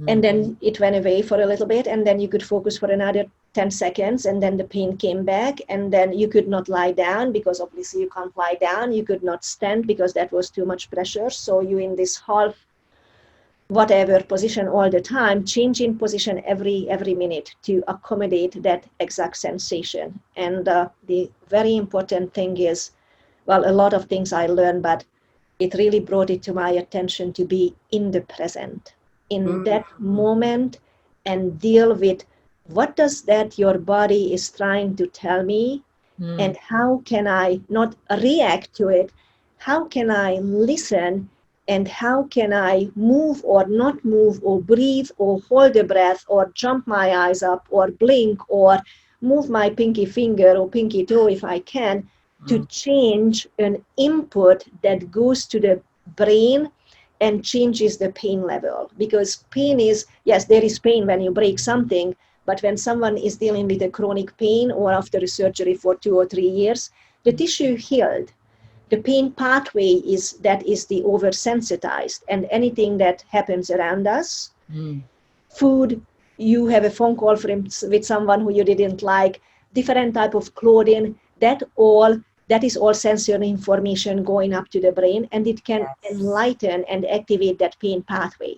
And then it went away for a little bit. And then you could focus for another 10 seconds. And then the pain came back. And then you could not lie down because obviously you can't lie down. You could not stand because that was too much pressure. So you in this half whatever position all the time, changing position every minute to accommodate that exact sensation. And the very important thing is, well, a lot of things I learned, but it really brought it to my attention to be in the present, in that moment, and deal with what does that your body is trying to tell me, and how can I not react to it? How can I listen? And how can I move or not move or breathe or hold a breath or jump my eyes up or blink or move my pinky finger or pinky toe if I can to change an input that goes to the brain and changes the pain level. Because pain is, yes, there is pain when you break something, but when someone is dealing with a chronic pain or after a surgery for 2 or 3 years, the tissue healed. The pain pathway is the oversensitized, and anything that happens around us, food, you have a phone call with someone who you didn't like, different type of clothing, that is all sensory information going up to the brain, and it can enlighten and activate that pain pathway.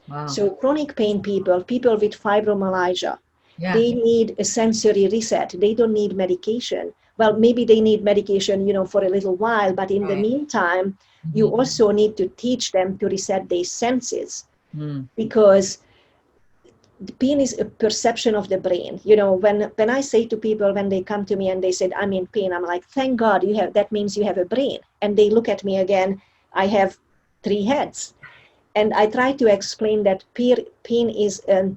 Wow. So chronic pain people with fibromyalgia, they need a sensory reset. They don't need medication. Well, maybe they need medication, for a little while, but in the meantime, you also need to teach them to reset their senses because the pain is a perception of the brain. When I say to people, when they come to me and they said, I'm in pain, I'm like, thank God that means you have a brain. And they look at me again, I have 3 heads. And I try to explain that pain is a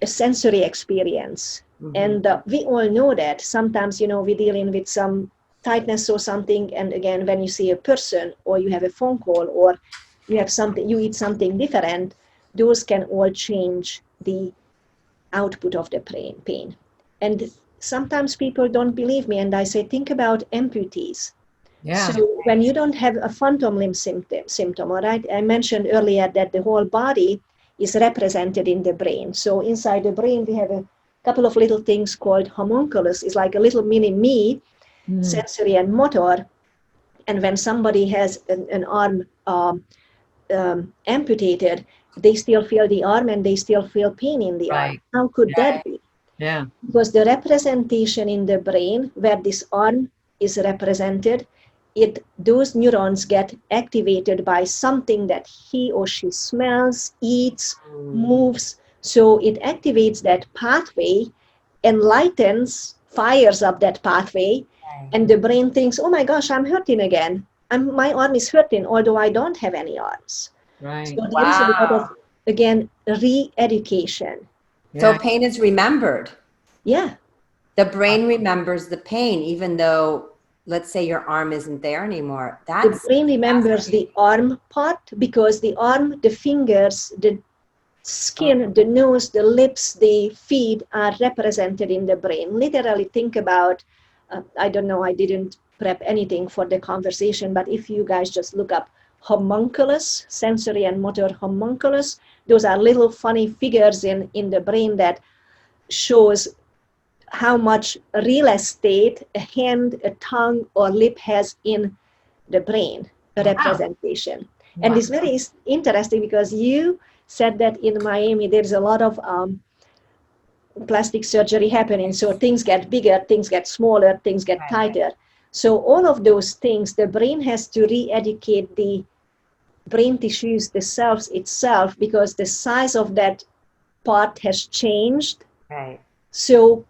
sensory experience. And we all know that sometimes, we're dealing with some tightness or something, and again, when you see a person or you have a phone call or you have something, you eat something different, those can all change the output of the pain. And sometimes people don't believe me, and I say, think about amputees. Yeah. So when you don't have a phantom limb symptom, all right, I mentioned earlier that the whole body is represented in the brain. So inside the brain, we have a couple of little things called homunculus. It's like a little mini me, sensory and motor. And when somebody has an arm amputated, they still feel the arm and they still feel pain in the arm. How could that be? Yeah. Because the representation in the brain where this arm is represented, those neurons get activated by something that he or she smells, eats, moves. So it activates that pathway, enlightens, fires up that pathway, and the brain thinks, oh my gosh, I'm hurting again. My arm is hurting, although I don't have any arms. Right. So there is a lot of, again, re-education. So pain is remembered. Yeah. The brain remembers the pain, even though, let's say, your arm isn't there anymore. The brain remembers the arm part because the arm, the fingers, the skin, the nose, the lips, the feet are represented in the brain. Literally think about, I don't know, I didn't prep anything for the conversation, but if you guys just look up homunculus, sensory and motor homunculus, those are little funny figures in the brain that shows how much real estate a hand, a tongue, or lip has in the brain, a representation. And it's very interesting because you said that in Miami, there's a lot of plastic surgery happening. So things get bigger, things get smaller, things get tighter. So all of those things, the brain has to re-educate the brain tissues, the cells itself, because the size of that part has changed. Right. So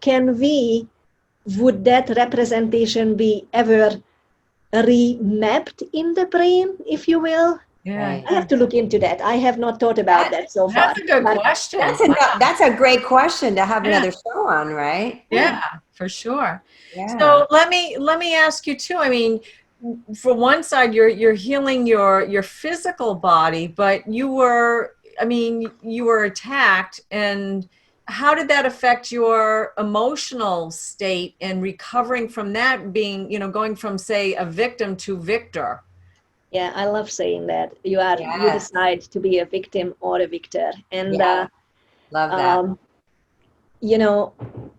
would that representation be ever remapped in the brain, if you will? Yeah. I have to look into that. I have not thought about that so far. That's a good question. That's a great question to have another show on, right? Yeah, for sure. Yeah. So let me ask you too. I mean, for one side, you're healing your physical body, but you were attacked, and how did that affect your emotional state and recovering from that, being, going from, say, a victim to victor? Yeah, I love saying that. You decide to be a victim or a victor. And love that.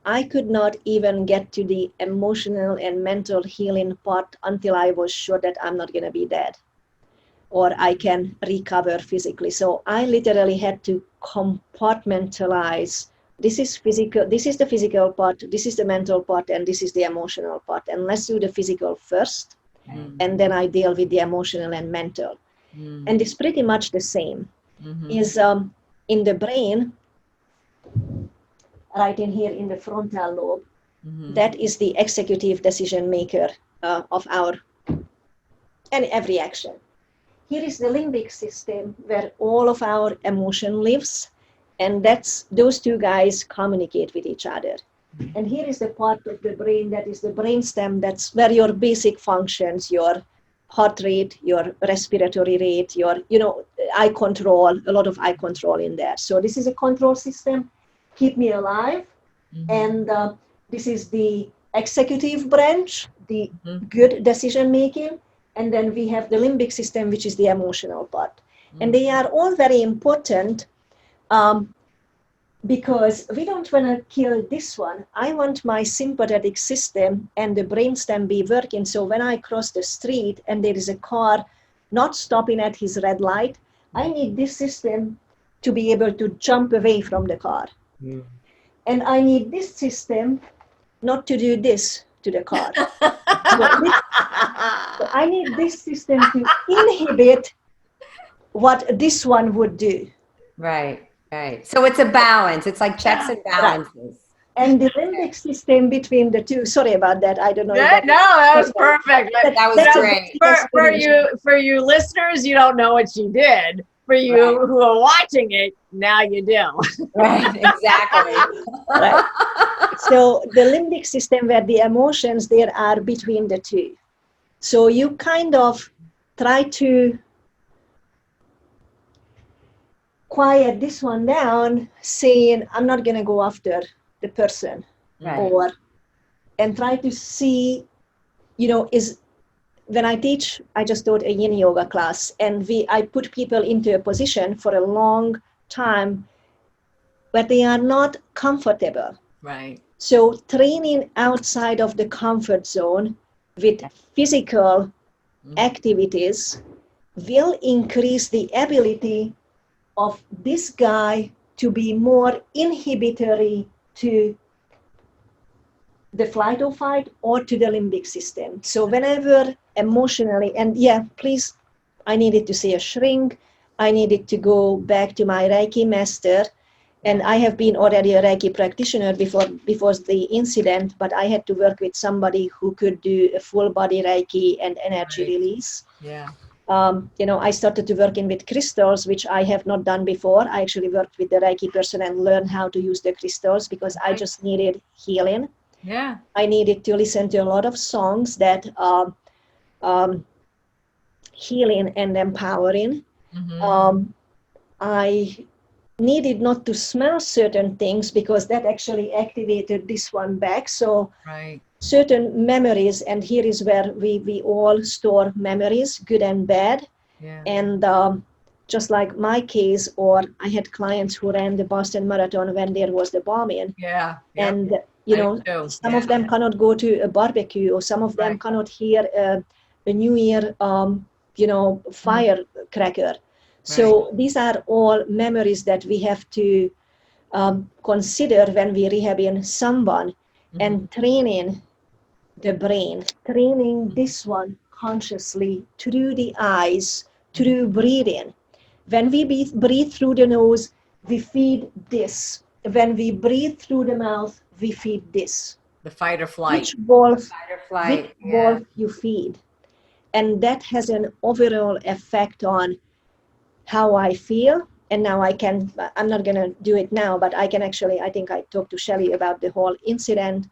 I could not even get to the emotional and mental healing part until I was sure that I'm not going to be dead or I can recover physically. So I literally had to compartmentalize. This is physical. This is the physical part. This is the mental part, and this is the emotional part. And let's do the physical first, and then I deal with the emotional and mental. And it's pretty much the same. Is in the brain, right in here in the frontal lobe, that is the executive decision maker of every action. Here is the limbic system where all of our emotion lives. And those two guys communicate with each other. And here is the part of the brain that is the brainstem. That's where your basic functions, your heart rate, your respiratory rate, your, eye control, a lot of eye control in there. So this is a control system, keep me alive. And this is the executive branch, the good decision making. And then we have the limbic system, which is the emotional part. And they are all very important. Because we don't want to kill this one. I want my sympathetic system and the brainstem be working. So when I cross the street and there is a car not stopping at his red light, I need this system to be able to jump away from the car. And I need this system not to do this to the car. So I need this system to inhibit what this one would do. Right. Right. So it's a balance. It's like checks and balances. And the limbic system between the two. Sorry about that. I don't know. That was perfect. That was great. For you listeners, you don't know what she did, for you who are watching it, now you do. Right, exactly. Right. So the limbic system, where the emotions there are between the two. So you kind of try to quiet this one down, saying, I'm not going to go after the person. Right. And try to see, when I teach, I just taught a yin yoga class, and I put people into a position for a long time where they are not comfortable. Right. So training outside of the comfort zone with physical activities will increase the ability of this guy to be more inhibitory to the flight or fight or to the limbic system. So whenever emotionally, and please, I needed to see a shrink. I needed to go back to my Reiki master. And I have been already a Reiki practitioner before the incident, but I had to work with somebody who could do a full body Reiki and energy release. Yeah. I started to work with crystals, which I have not done before. I actually worked with the Reiki person and learned how to use the crystals because I just needed healing. Yeah. I needed to listen to a lot of songs that are healing and empowering. I needed not to smell certain things because that actually activated this one back. So certain memories, and here is where we all store memories, good and bad. Yeah. And just like my case, or I had clients who ran the Boston Marathon when there was the bombing. Yeah. And some of them cannot go to a barbecue, or some of them cannot hear a New Year, firecracker. So these are all memories that we have to consider when we rehabbing someone and training the brain, training this one consciously through the eyes, through breathing. When we breathe through the nose, we feed this. When we breathe through the mouth, we feed this. The fight or flight. Which wolf you feed. And that has an overall effect on how I feel. And now I'm not going to do it now, but I think I talked to Shelley about the whole incident.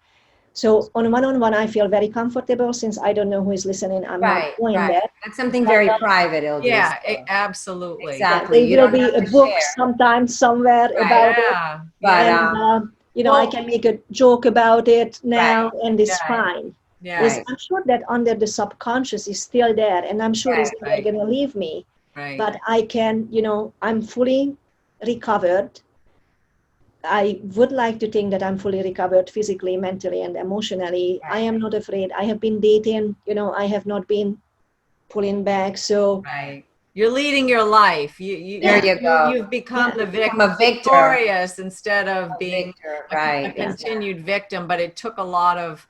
So on one-on-one, I feel very comfortable. Since I don't know who is listening, I'm not going there. That's something very private, Ildi. Yeah, absolutely. Exactly. There will be a book sometime somewhere about it. But, and, I can make a joke about it now, and it's fine. Yeah. I'm sure that under the subconscious is still there, and I'm sure it's never going to leave me. Right. But I can, I'm fully recovered. I would like to think that I'm fully recovered physically, mentally, and emotionally. I am not afraid. I have been dating, I have not been pulling back. So you're leading your life. There you go. You've become the victor. Victorious instead of being a continued victim. But it took a lot of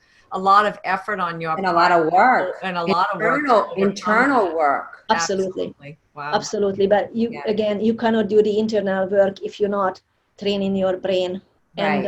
effort on your part. And a lot of work. And a lot of work. Internal work. Absolutely. Wow. Absolutely. But you cannot do the internal work if you're not training your brain. And,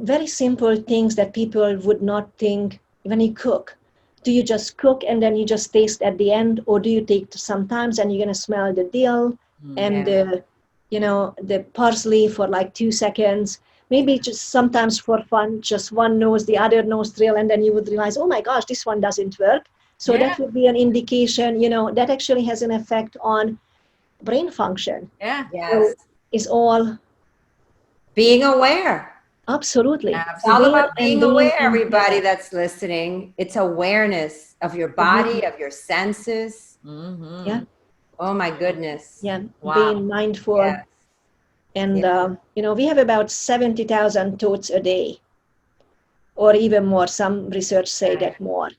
very simple things that people would not think when you cook. Do you just cook and then you just taste at the end? Or do you take some times and you're going to smell the dill and the parsley for like 2 seconds? Maybe just sometimes for fun, just one nose, the other nostril, and then you would realize, oh my gosh, this one doesn't work. So that would be an indication, that actually has an effect on brain function. Yeah. Yes. So it's all being aware. Absolutely. It's all about being aware, everybody that's listening. It's awareness of your body, of your senses. Yeah. Oh my goodness. Yeah. Wow. Being mindful. Yes. And, we have about 70,000 thoughts a day, or even more. Some research say that more.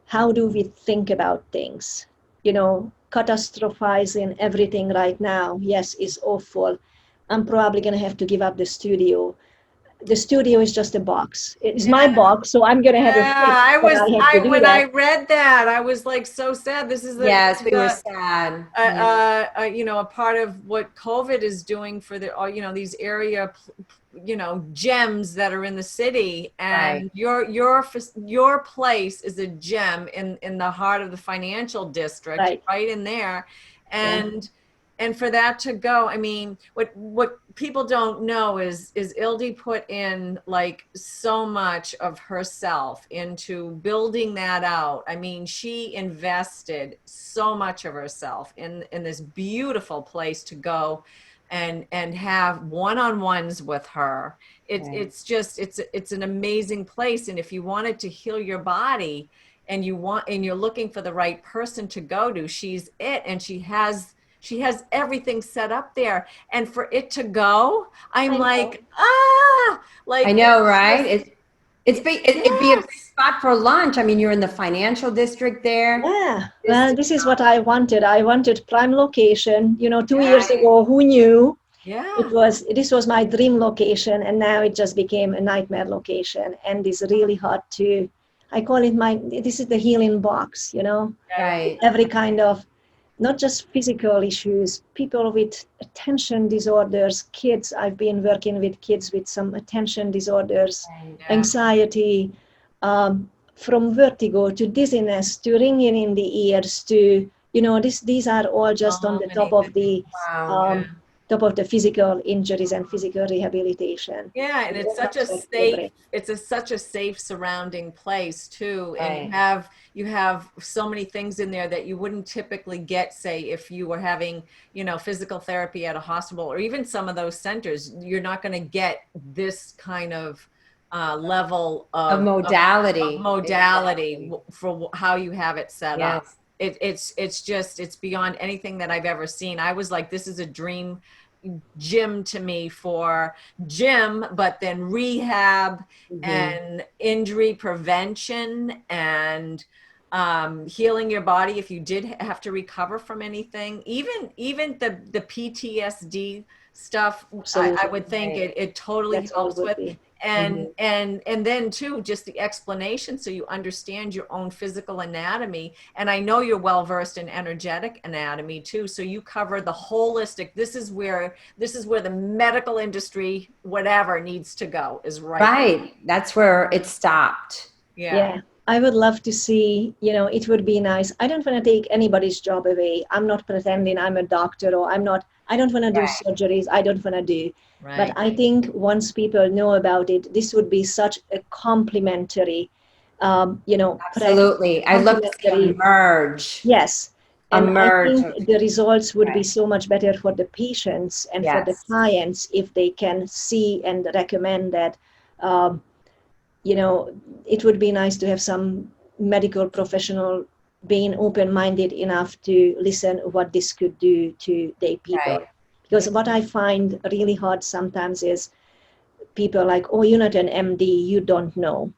How do we think about things? Catastrophizing everything right now, yes, is awful. I'm probably going to have to give up the studio. The studio is just a box. It's my box, so I'm going to have a fix. When I read that, I was like so sad. This is we were sad. A part of what COVID is doing for these area, gems that are in the city, and your place is a gem in the heart of the financial district, right in there, and and for that to go, I mean, what people don't know is Ildi put in like so much of herself into building that out. I mean, she invested so much of herself in this beautiful place to go and have one-on-ones with her. It's just it's an amazing place. And if you wanted to heal your body and you're looking for the right person to go to, she's it. And she has everything set up there. And for it to go, I'm like, like, I know, right? It'd be a big spot for lunch. I mean, you're in the financial district there. Yeah. Well, this is what I wanted. I wanted prime location. 2 years ago, who knew? Yeah. This was my dream location, and now it just became a nightmare location. And it's really hard to, I call it this is the healing box, Right. Every kind of, not just physical issues, people with attention disorders, kids. I've been working with kids with some attention disorders, anxiety, from vertigo to dizziness to ringing in the ears to, these are all just on the top of the top of the physical injuries and physical rehabilitation. Yeah, and it's such a safe surrounding place too. And you have so many things in there that you wouldn't typically get, say, if you were having, physical therapy at a hospital or even some of those centers. You're not going to get this kind of level of modality for how you have it set up. It's beyond anything that I've ever seen. I was like, this is a dream gym to me for gym, but then rehab and injury prevention and healing your body if you did have to recover from anything, even the PTSD stuff. I would think it totally helps with. And then too, just the explanation so you understand your own physical anatomy. And I know you're well versed in energetic anatomy too, so you cover the holistic. This is where the medical industry, whatever, needs to go, is right. That's where it stopped. Yeah. I would love to see, it would be nice. I don't want to take anybody's job away. I'm not pretending I'm a doctor, or I don't want to do surgeries. I don't want to do. But I think once people know about it, this would be such a complementary, Absolutely. I love to see emerge. Yes. And I think the results would be so much better for the patients and for the clients if they can see and recommend that, it would be nice to have some medical professional being open-minded enough to listen what this could do to their people. Because what I find really hard sometimes is people like, oh, you're not an MD, you don't know.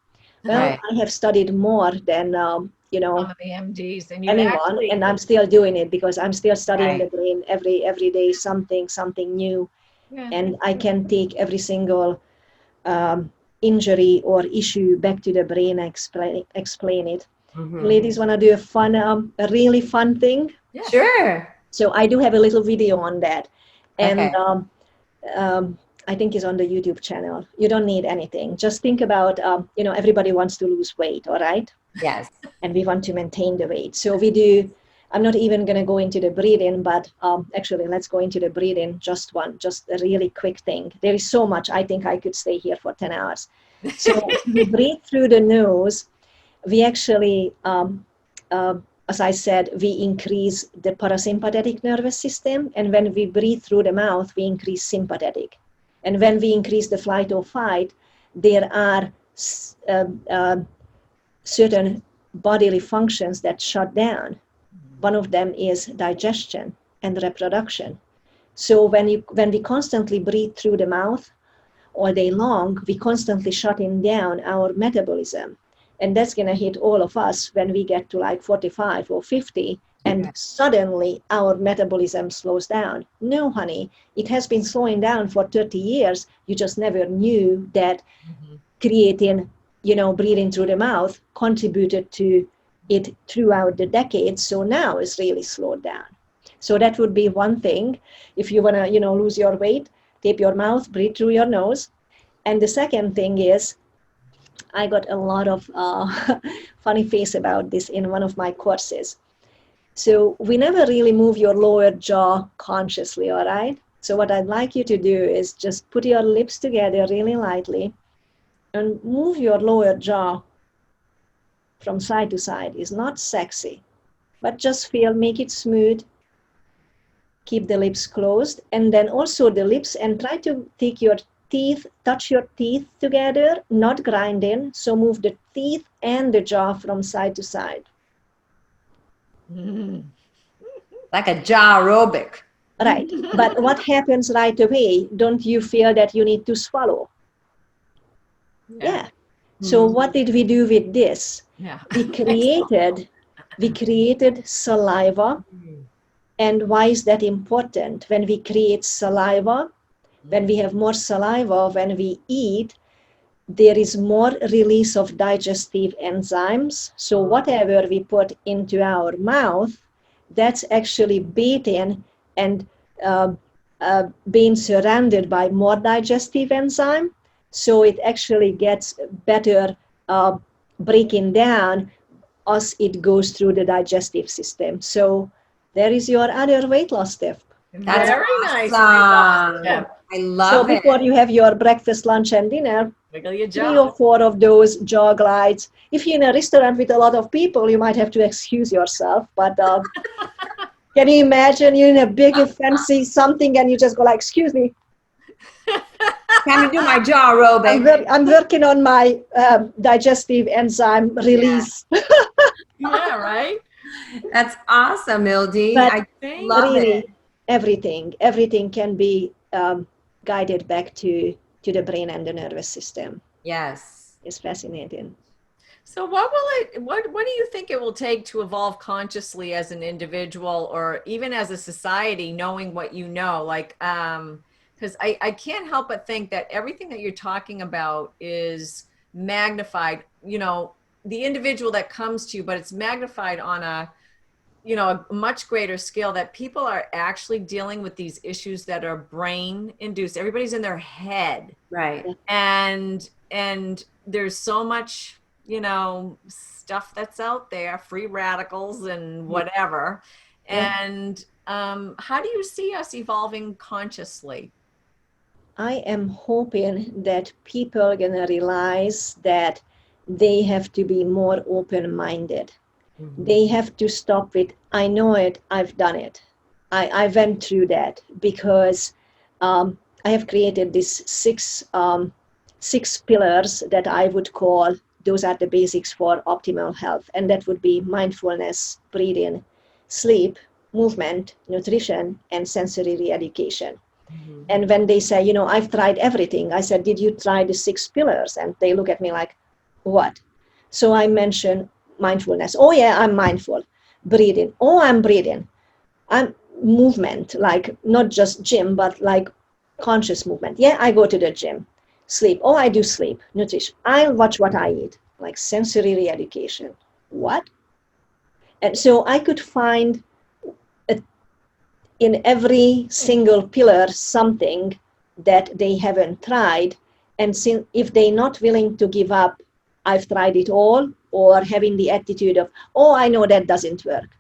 Well, I have studied more than, some of the MDs and anyone, and I'm still doing it because I'm still studying the brain every day, something new. Yeah. And I can take every single injury or issue back to the brain and explain it. Ladies want to do a really fun thing? Yeah. Sure. So I do have a little video on that. And I think it's on the YouTube channel. You don't need anything. Just think about, everybody wants to lose weight, all right? Yes. And we want to maintain the weight. So we do, I'm not even going to go into the breathing, but actually let's go into the breathing, just a really quick thing. There is so much. I think I could stay here for 10 hours. So we breathe through the nose. We actually, as I said, we increase the parasympathetic nervous system. And when we breathe through the mouth, we increase sympathetic. And when we increase the flight or fight, there are certain bodily functions that shut down. One of them is digestion and reproduction. So when we constantly breathe through the mouth all day long, we constantly shutting down our metabolism. And that's going to hit all of us when we get to like 45 or 50, and suddenly our metabolism slows down. No, honey, it has been slowing down for 30 years. You just never knew that creating, breathing through the mouth contributed to it throughout the decades. So now it's really slowed down. So that would be one thing. If you want to, lose your weight, tape your mouth, breathe through your nose. And the second thing is, I got a lot of funny face about this in one of my courses. So we never really move your lower jaw consciously, all right? So what I'd like you to do is just put your lips together really lightly and move your lower jaw from side to side. It's not sexy, but just feel, make it smooth. Keep the lips closed, and then also the lips, and try to take your teeth, touch your teeth together, not grind in. So move the teeth and the jaw from side to side. Like a jaw aerobic. Right. But what happens right away? Don't you feel that you need to swallow? Yeah. So what did we do with this? Yeah. We created saliva. And why is that important? When we create saliva, when we have more saliva, when we eat, there is more release of digestive enzymes. So whatever we put into our mouth, that's actually beaten and being surrounded by more digestive enzyme. So it actually gets better breaking down as it goes through the digestive system. So there is your other weight loss tip. That's very nice. awesome. Yeah. I love So it. before you have your breakfast, lunch, and dinner, Wiggle your 3 jaw. or 4 of those jaw glides. If you're in a restaurant with a lot of people, you might have to excuse yourself. But can you imagine you're in a big fancy something and you just go like, excuse me, Can you do my jaw aerobic? I'm working on my digestive enzyme release. Yeah, right? That's awesome, Ildi. But I Thank love really, it. everything can be guided back to the brain and the nervous system. Yes. It's fascinating. So what do you think it will take to evolve consciously as an individual or even as a society, knowing what you know? Like, because I can't help but think that everything that you're talking about is magnified, you know, the individual that comes to you, but it's magnified on a, you know, a much greater scale, that people are actually dealing with these issues that are brain induced. Everybody's in their head. Right. And there's so much, you know, stuff that's out there, free radicals and whatever. Yeah. And how do you see us evolving consciously? I am hoping that people are going to realize that they have to be more open-minded. They have to stop with, I know it, I've done it. I went through that because I have created these six pillars that I would call, those are the basics for optimal health. And that would be mindfulness, breathing, sleep, movement, nutrition, and sensory re-education. And when they say, you know, I've tried everything, I said, did you try the 6 pillars? And they look at me like, what? So I mentioned mindfulness. Oh yeah, I'm mindful. Breathing. Oh, I'm breathing. I'm movement, like not just gym, but like conscious movement. Yeah, I go to the gym. Sleep. Oh, I do sleep. Nutrition. I watch what I eat, like sensory re-education. What? And so I could find in every single pillar something that they haven't tried. And if they're not willing to give up, I've tried it all, or having the attitude of, oh, I know that doesn't work.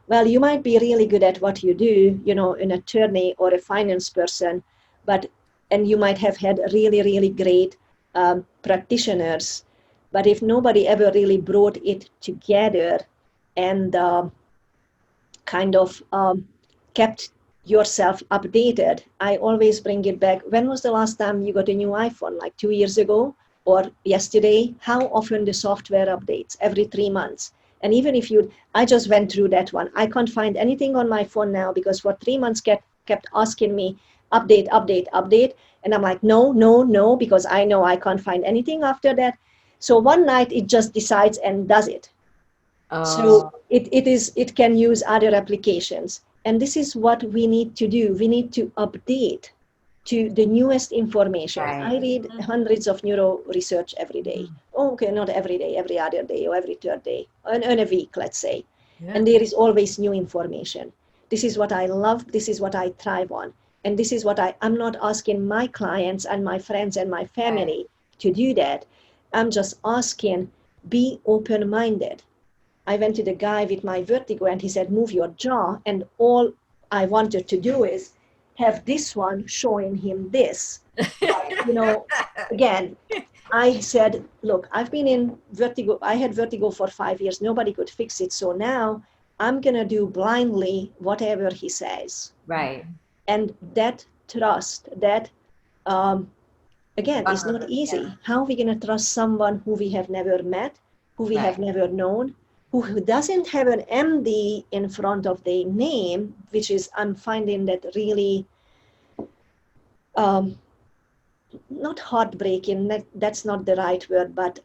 Well, you might be really good at what you do, you know, an attorney or a finance person, and you might have had really, really great practitioners. But if nobody ever really brought it together and kind of kept yourself updated, I always bring it back. When was the last time you got a new iPhone? Like 2 years ago or yesterday? How often the software updates? Every 3 months. And even if I just went through that one. I can't find anything on my phone now because for 3 months kept asking me, update, update, update. And I'm like, no, because I know I can't find anything after that. So one night it just decides and does it. So it can use other applications. And this is what we need to do. We need to update to the newest information. Right. I read hundreds of neuro research every day. Oh, okay, not every day, every other day or every third day, in a week, let's say. Yeah. And there is always new information. This is what I love. This is what I thrive on. And this is what I'm not asking my clients and my friends and my family to do that. I'm just asking, be open-minded. I went to the guy with my vertigo and he said, move your jaw. And all I wanted to do is have this one showing him this. You know, again, I said, look, I've been in vertigo. I had vertigo for 5 years. Nobody could fix it. So now I'm going to do blindly whatever he says. Right. And that trust, that, again, is not easy. Yeah. How are we going to trust someone who we have never met, who we have never known, who doesn't have an MD in front of their name, which is, I'm finding that really, not heartbreaking, that's not the right word, but,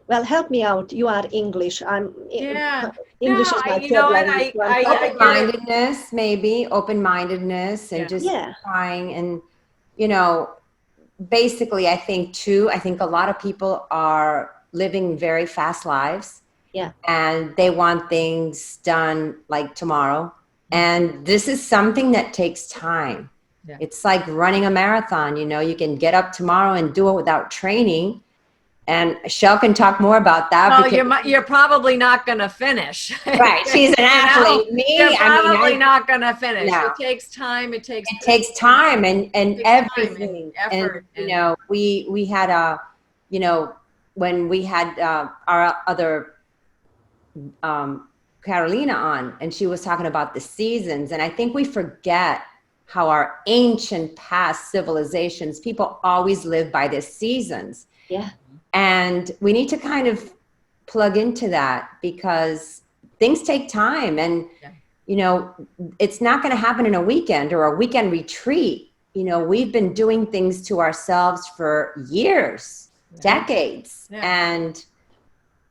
well, help me out. You are English. English is my third language. Open-mindedness, maybe, open-mindedness and just trying. And, you know, basically, I think a lot of people are living very fast lives. Yeah. And they want things done like tomorrow. And this is something that takes time. Yeah. It's like running a marathon. You know, you can get up tomorrow and do it without training. And Shell can talk more about that. Well, you're probably not going to finish. Right. She's an athlete. You're probably not going to finish. No. It takes time. It takes time and everything. Time and effort. And, you know, we had when we had our other Carolina on, and she was talking about the seasons. And I think we forget how our ancient past civilizations, people always live by the seasons. Yeah. And we need to kind of plug into that because things take time. And, you know, it's not going to happen in a weekend or a weekend retreat. You know, we've been doing things to ourselves for years, decades. And,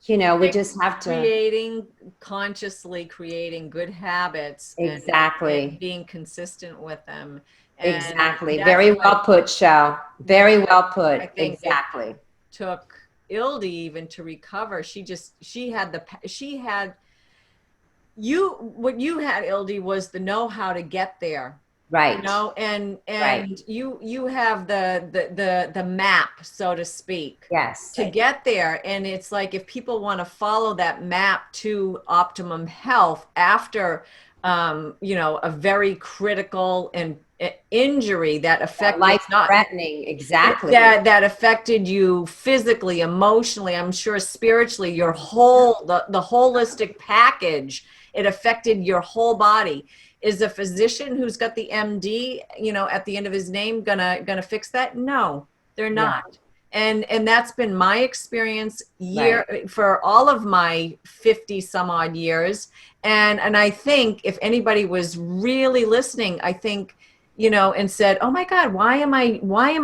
you know, we just have to consciously creating good habits. Exactly. And being consistent with them. Exactly. Very well put, Shell. Very well put. Exactly. Took Ildi even to recover. What you had, Ildi, was the know-how to get there. Right. You know, and you have the map, so to speak. Yes. To get there. And it's like, if people want to follow that map to optimum health after, you know, a very critical and injury that affected life-threatening, exactly. That affected you physically, emotionally, I'm sure spiritually, your whole, the holistic package, it affected your whole body. Is a physician who's got the MD, you know, at the end of his name gonna fix that? No, they're not. And that's been my experience for all of my 50 some odd years. And I think if anybody was really listening, I think, you know, and said, oh my God, why am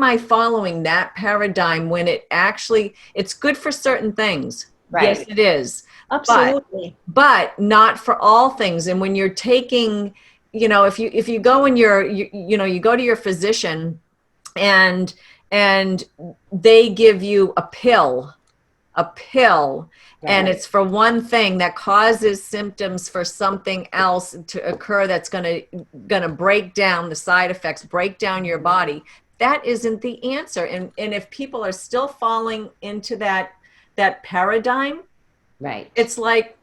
I following that paradigm when it's good for certain things. Right. Yes, it is. Absolutely. But not for all things. And when you're taking, you know, if you go and you go to your physician and they give you a pill, and it's for one thing that causes symptoms for something else to occur that's gonna break down the side effects, break down your body. That isn't the answer. And if people are still falling into that paradigm, right, it's like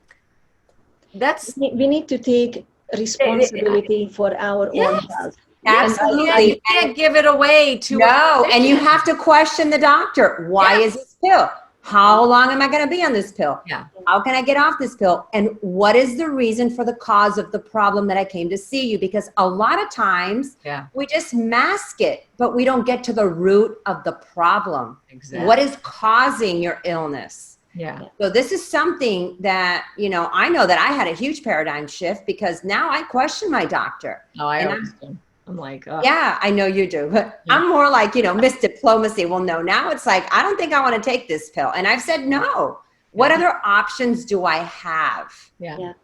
we need to take responsibility for our own health. Absolutely. You can't give it away to and you have to question the doctor. Why is this pill? How long am I going to be on this pill? Yeah. How can I get off this pill? And what is the reason for the cause of the problem that I came to see you? Because a lot of times we just mask it, but we don't get to the root of the problem. Exactly. What is causing your illness? Yeah. So this is something that, you know that I had a huge paradigm shift because now I question my doctor. Oh, I always do. I'm like, oh. Yeah, I know you do, but I'm more like, Miss Diplomacy. Well, no, now it's like, I don't think I want to take this pill. And I've said, no, what other options do I have? Yeah.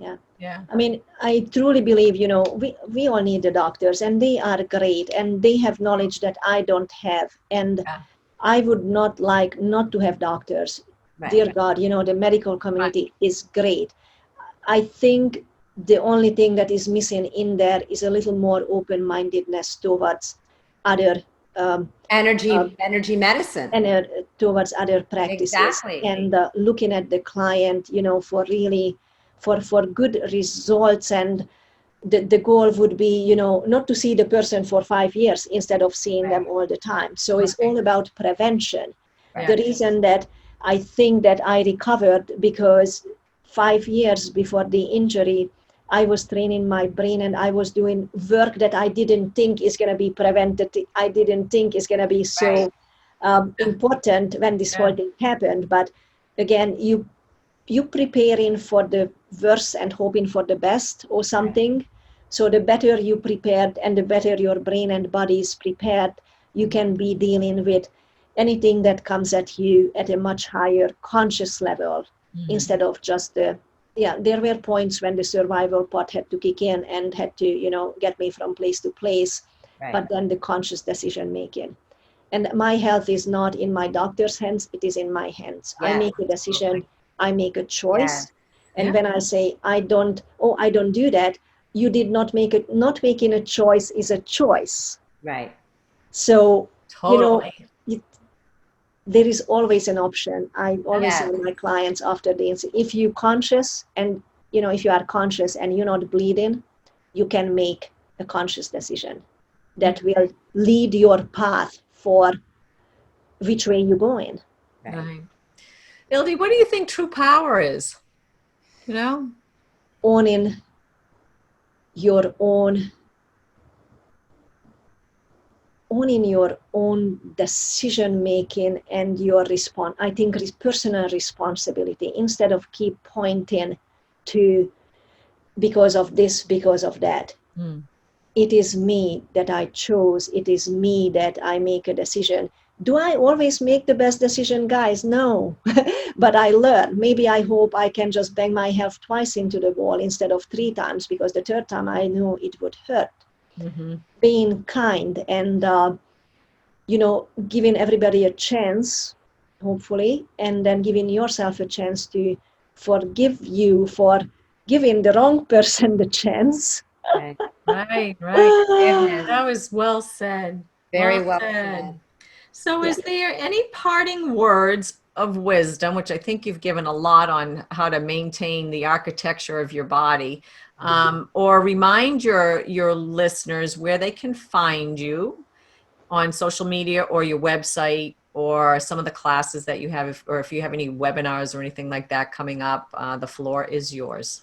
I mean, I truly believe, we all need the doctors and they are great and they have knowledge that I don't have. And I would not like not to have doctors. Right. Dear God, the medical community is great. I think the only thing that is missing in there is a little more open-mindedness towards other energy medicine. And towards other practices. Exactly. And looking at the client, for really, for good results. And the goal would be, not to see the person for 5 years instead of seeing them all the time. So it's all about prevention. Right. The reason that I think that I recovered, because 5 years before the injury, I was training my brain and I was doing work that I didn't think is going to be prevented. I didn't think is going to be so important when this whole thing happened. But again, you preparing for the worst and hoping for the best or something. So the better you prepared and the better your brain and body is prepared, you can be dealing with anything that comes at you at a much higher conscious level, instead of just there were points when the survival part had to kick in and had to, get me from place to place, but then the conscious decision making. And my health is not in my doctor's hands, it is in my hands. I make a decision, I make a choice. And when I say, I don't do that, you did not make it. Not making a choice is a choice. Right. So, Totally. There is always an option. I always tell my clients after the incident, if you're conscious and, if you are conscious and you're not bleeding, you can make a conscious decision that will lead your path for which way you're going. Right. Ildi, what do you think true power is? Owning your own decision making and your response. I think personal responsibility, instead of keep pointing to because of this, because of that. It is me that I chose. It is me that I make a decision. Do I always make the best decision, guys? No, but I learn. Maybe I hope I can just bang my head twice into the wall instead of 3 times, because the third time I knew it would hurt. Being kind and, giving everybody a chance, hopefully, and then giving yourself a chance to forgive you for giving the wrong person the chance. Right. That was well said. Very well said. So is there any parting words of wisdom, which I think you've given a lot on how to maintain the architecture of your body, or remind your listeners where they can find you on social media or your website, or some of the classes that you have, or if you have any webinars or anything like that coming up, the floor is yours.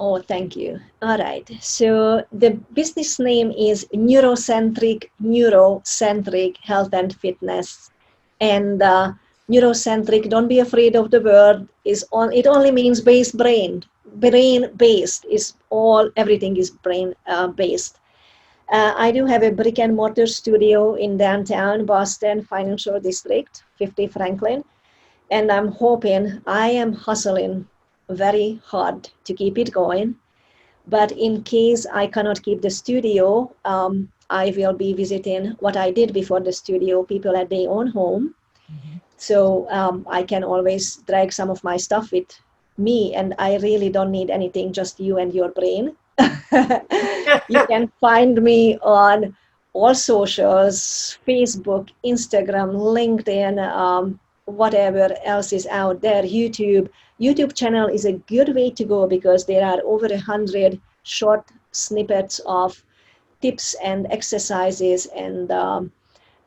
Oh, thank you. All right. So the business name is NeuroCentric Health and Fitness. And NeuroCentric, don't be afraid of the word, it only means brain based, everything is brain based. I do have a brick and mortar studio in downtown Boston Financial District, 50 Franklin. And I am hustling very hard to keep it going. But in case I cannot keep the studio, I will be visiting what I did before the studio, people at their own home. So I can always drag some of my stuff with me, and I really don't need anything, just you and your brain. You can find me on all socials, Facebook, Instagram, LinkedIn, whatever else is out there, YouTube channel is a good way to go, because there are over 100 short snippets of tips and exercises and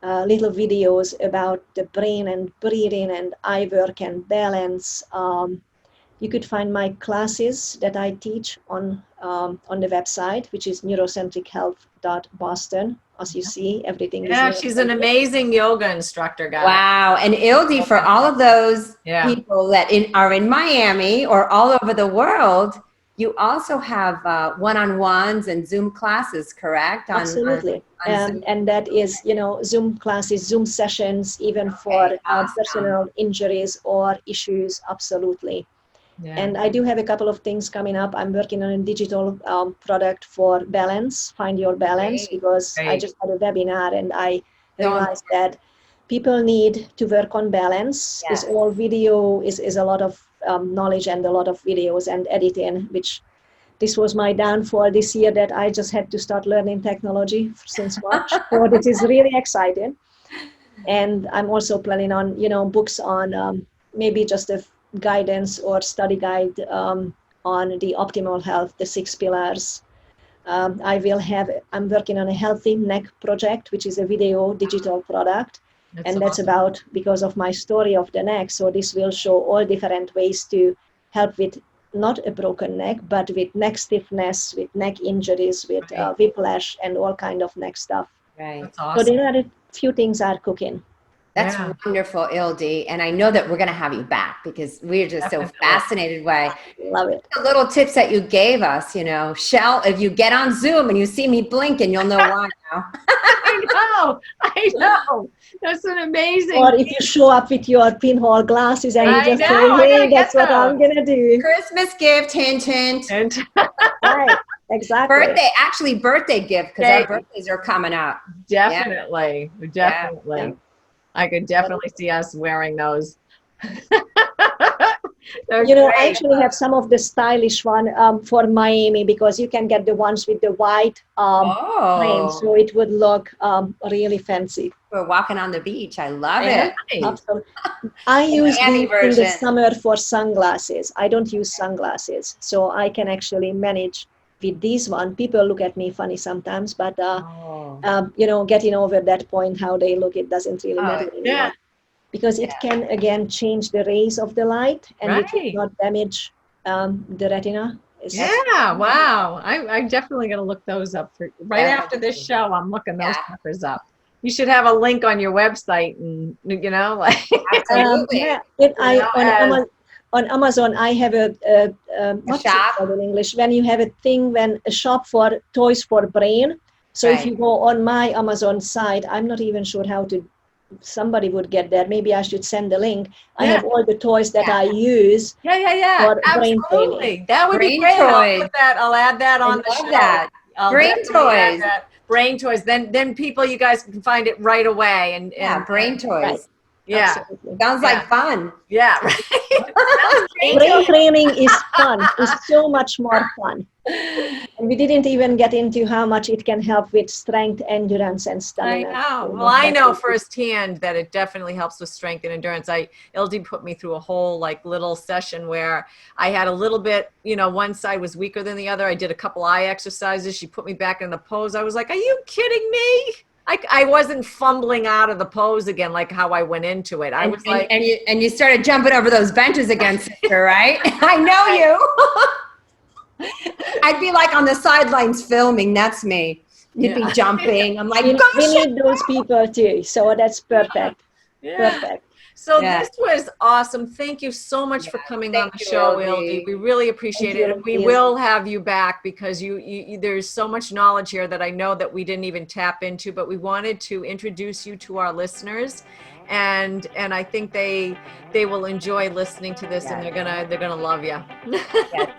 little videos about the brain and breathing and eye work and balance. You could find my classes that I teach on the website, which is neurocentrichealth.boston. As you see, everything is she's an amazing yoga instructor, guys. Wow. And Ildi, for all of those people that are in Miami or all over the world, you also have one-on-ones and Zoom classes, correct? Absolutely. And that is, Zoom classes, Zoom sessions, even for personal injuries or issues. Absolutely. Yeah. And I do have a couple of things coming up. I'm working on a digital product for balance, find your balance, because I just had a webinar and I realized that people need to work on balance. It's all video, is a lot of knowledge and a lot of videos and editing, which this was my downfall this year, that I just had to start learning technology since March. So this is really exciting. And I'm also planning on, books on maybe just a guidance or study guide on the optimal health, the 6 pillars. I'm working on a healthy neck project, which is a video digital product. That's about because of my story of the neck. So this will show all different ways to help with not a broken neck, but with neck stiffness, with neck injuries, with whiplash and all kind of neck stuff. Right. That's awesome. So there are a few things are cooking. That's wonderful, Ildi. And I know that we're going to have you back because we're just so fascinated by Love it. the little tips that you gave us. Shell, if you get on Zoom and you see me blinking, you'll know why now. I know. That's an amazing. Or if you show up with your pinhole glasses and you just say, hey, that's what I'm going to do. Christmas gift, hint, hint. Right, exactly. Birthday gift, because our birthdays are coming up. Definitely. Yeah. I could definitely see us wearing those. I actually have some of the stylish one for Miami, because you can get the ones with the white frame, so it would look really fancy. We're walking on the beach. I love it. Absolutely. I use these in the summer for sunglasses. I don't use sunglasses, so I can actually manage with these one. People look at me funny sometimes, but getting over that point, how they look, it doesn't really matter anymore. Because it can, again, change the rays of the light, and it will not damage the retina. Wow. I'm definitely going to look those up after this show. I'm looking those suckers up. You should have a link on your website, and Absolutely. On Amazon, I have a shop in English. When you have a shop for toys for brain. So if you go on my Amazon site, I'm not even sure how to. Somebody would get there. Maybe I should send the link. I have all the toys that I use. For brain training. That would be great. I'll add that on the show. Brain toys. Brain toys. Then you guys can find it right away. And brain toys. Right. Yeah. Absolutely. Sounds like fun. Yeah. Brain training is fun. It's so much more fun. And we didn't even get into how much it can help with strength, endurance, and stamina. I know. Well, I know firsthand that it definitely helps with strength and endurance. Ildi put me through a whole little session where I had a little bit, one side was weaker than the other. I did a couple eye exercises. She put me back in the pose. I was like, are you kidding me? I wasn't fumbling out of the pose again, like how I went into it. I was and you started jumping over those benches again, sister, right? I know you. I'd be on the sidelines filming. That's me. You'd be jumping. I'm like, we need those people too. So that's perfect. Perfect. So this was awesome. Thank you so much for coming on the show, Ildi. We really appreciate it. And we will have you back because you there's so much knowledge here that I know that we didn't even tap into, but we wanted to introduce you to our listeners. And I think they will enjoy listening to this, and they're gonna love you.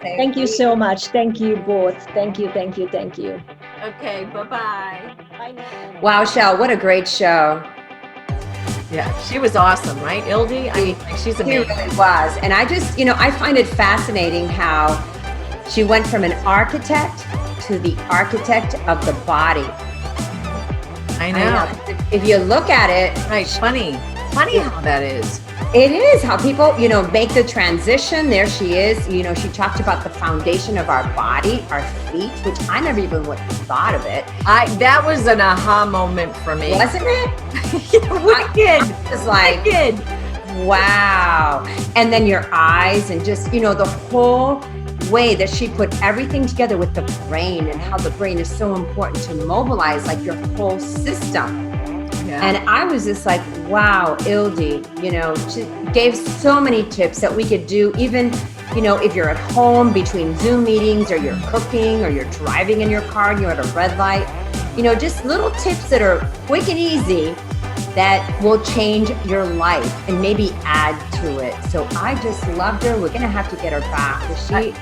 Thank you so much. Thank you both. Thank you. Okay, bye-bye. Bye now. Wow, Shell, what a great show. Yeah, she was awesome, right, Ildi? I mean, she's amazing. She really was. And I just, I find it fascinating how she went from an architect to the architect of the body. I know. If you look at it. Right, funny how that is. It is how people, make the transition. There she is. She talked about the foundation of our body, our feet, which I never even would have thought of it. That was an aha moment for me. Wasn't it? Wicked. I was like, wicked. Wow. And then your eyes and just, the whole way that she put everything together with the brain and how the brain is so important to mobilize your whole system. Yeah. And I was just like, wow, Ildi, she gave so many tips that we could do even, if you're at home between Zoom meetings or you're cooking or you're driving in your car and you're at a red light, just little tips that are quick and easy that will change your life and maybe add to it. So I just loved her. We're going to have to get her back.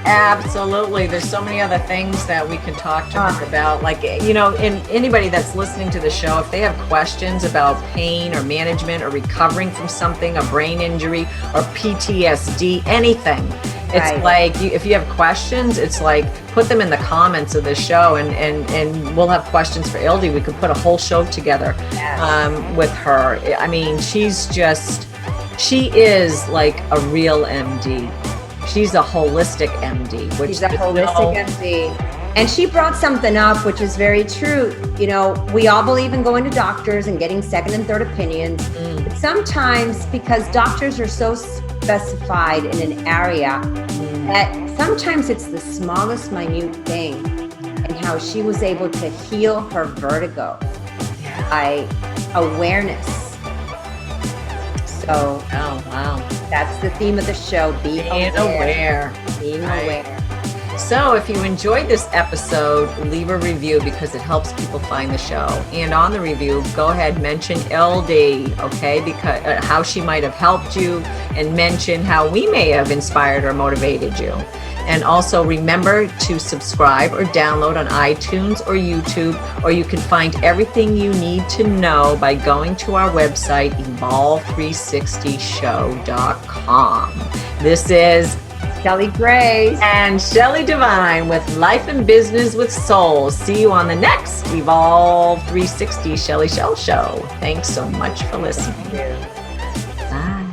Absolutely. There's so many other things that we can talk to her about. And anybody that's listening to the show, if they have questions about pain or management or recovering from something, a brain injury or PTSD, anything, It's like if you have questions, it's like put them in the comments of the show, and we'll have questions for Ildi. We could put a whole show together with her. I mean, she is like a real MD. She's a holistic MD. She's a holistic MD. And she brought something up, which is very true. You know, we all believe in going to doctors and getting second and third opinions. But sometimes, because doctors are so specified in an area, that sometimes it's the smallest minute thing, and how she was able to heal her vertigo by awareness. So, that's the theme of the show, being aware. Being aware. So if you enjoyed this episode, leave a review because it helps people find the show. And on the review, go ahead, mention Ildi, okay, because how she might have helped you, and mention how we may have inspired or motivated you. And also remember to subscribe or download on iTunes or YouTube, or you can find everything you need to know by going to our website, evolve360show.com. This is Cheli Grace and Shelley Devine with Life and Business with Soul. See you on the next Evolve 360 Shelley Shell Show. Thanks so much for listening. Thank you. Bye.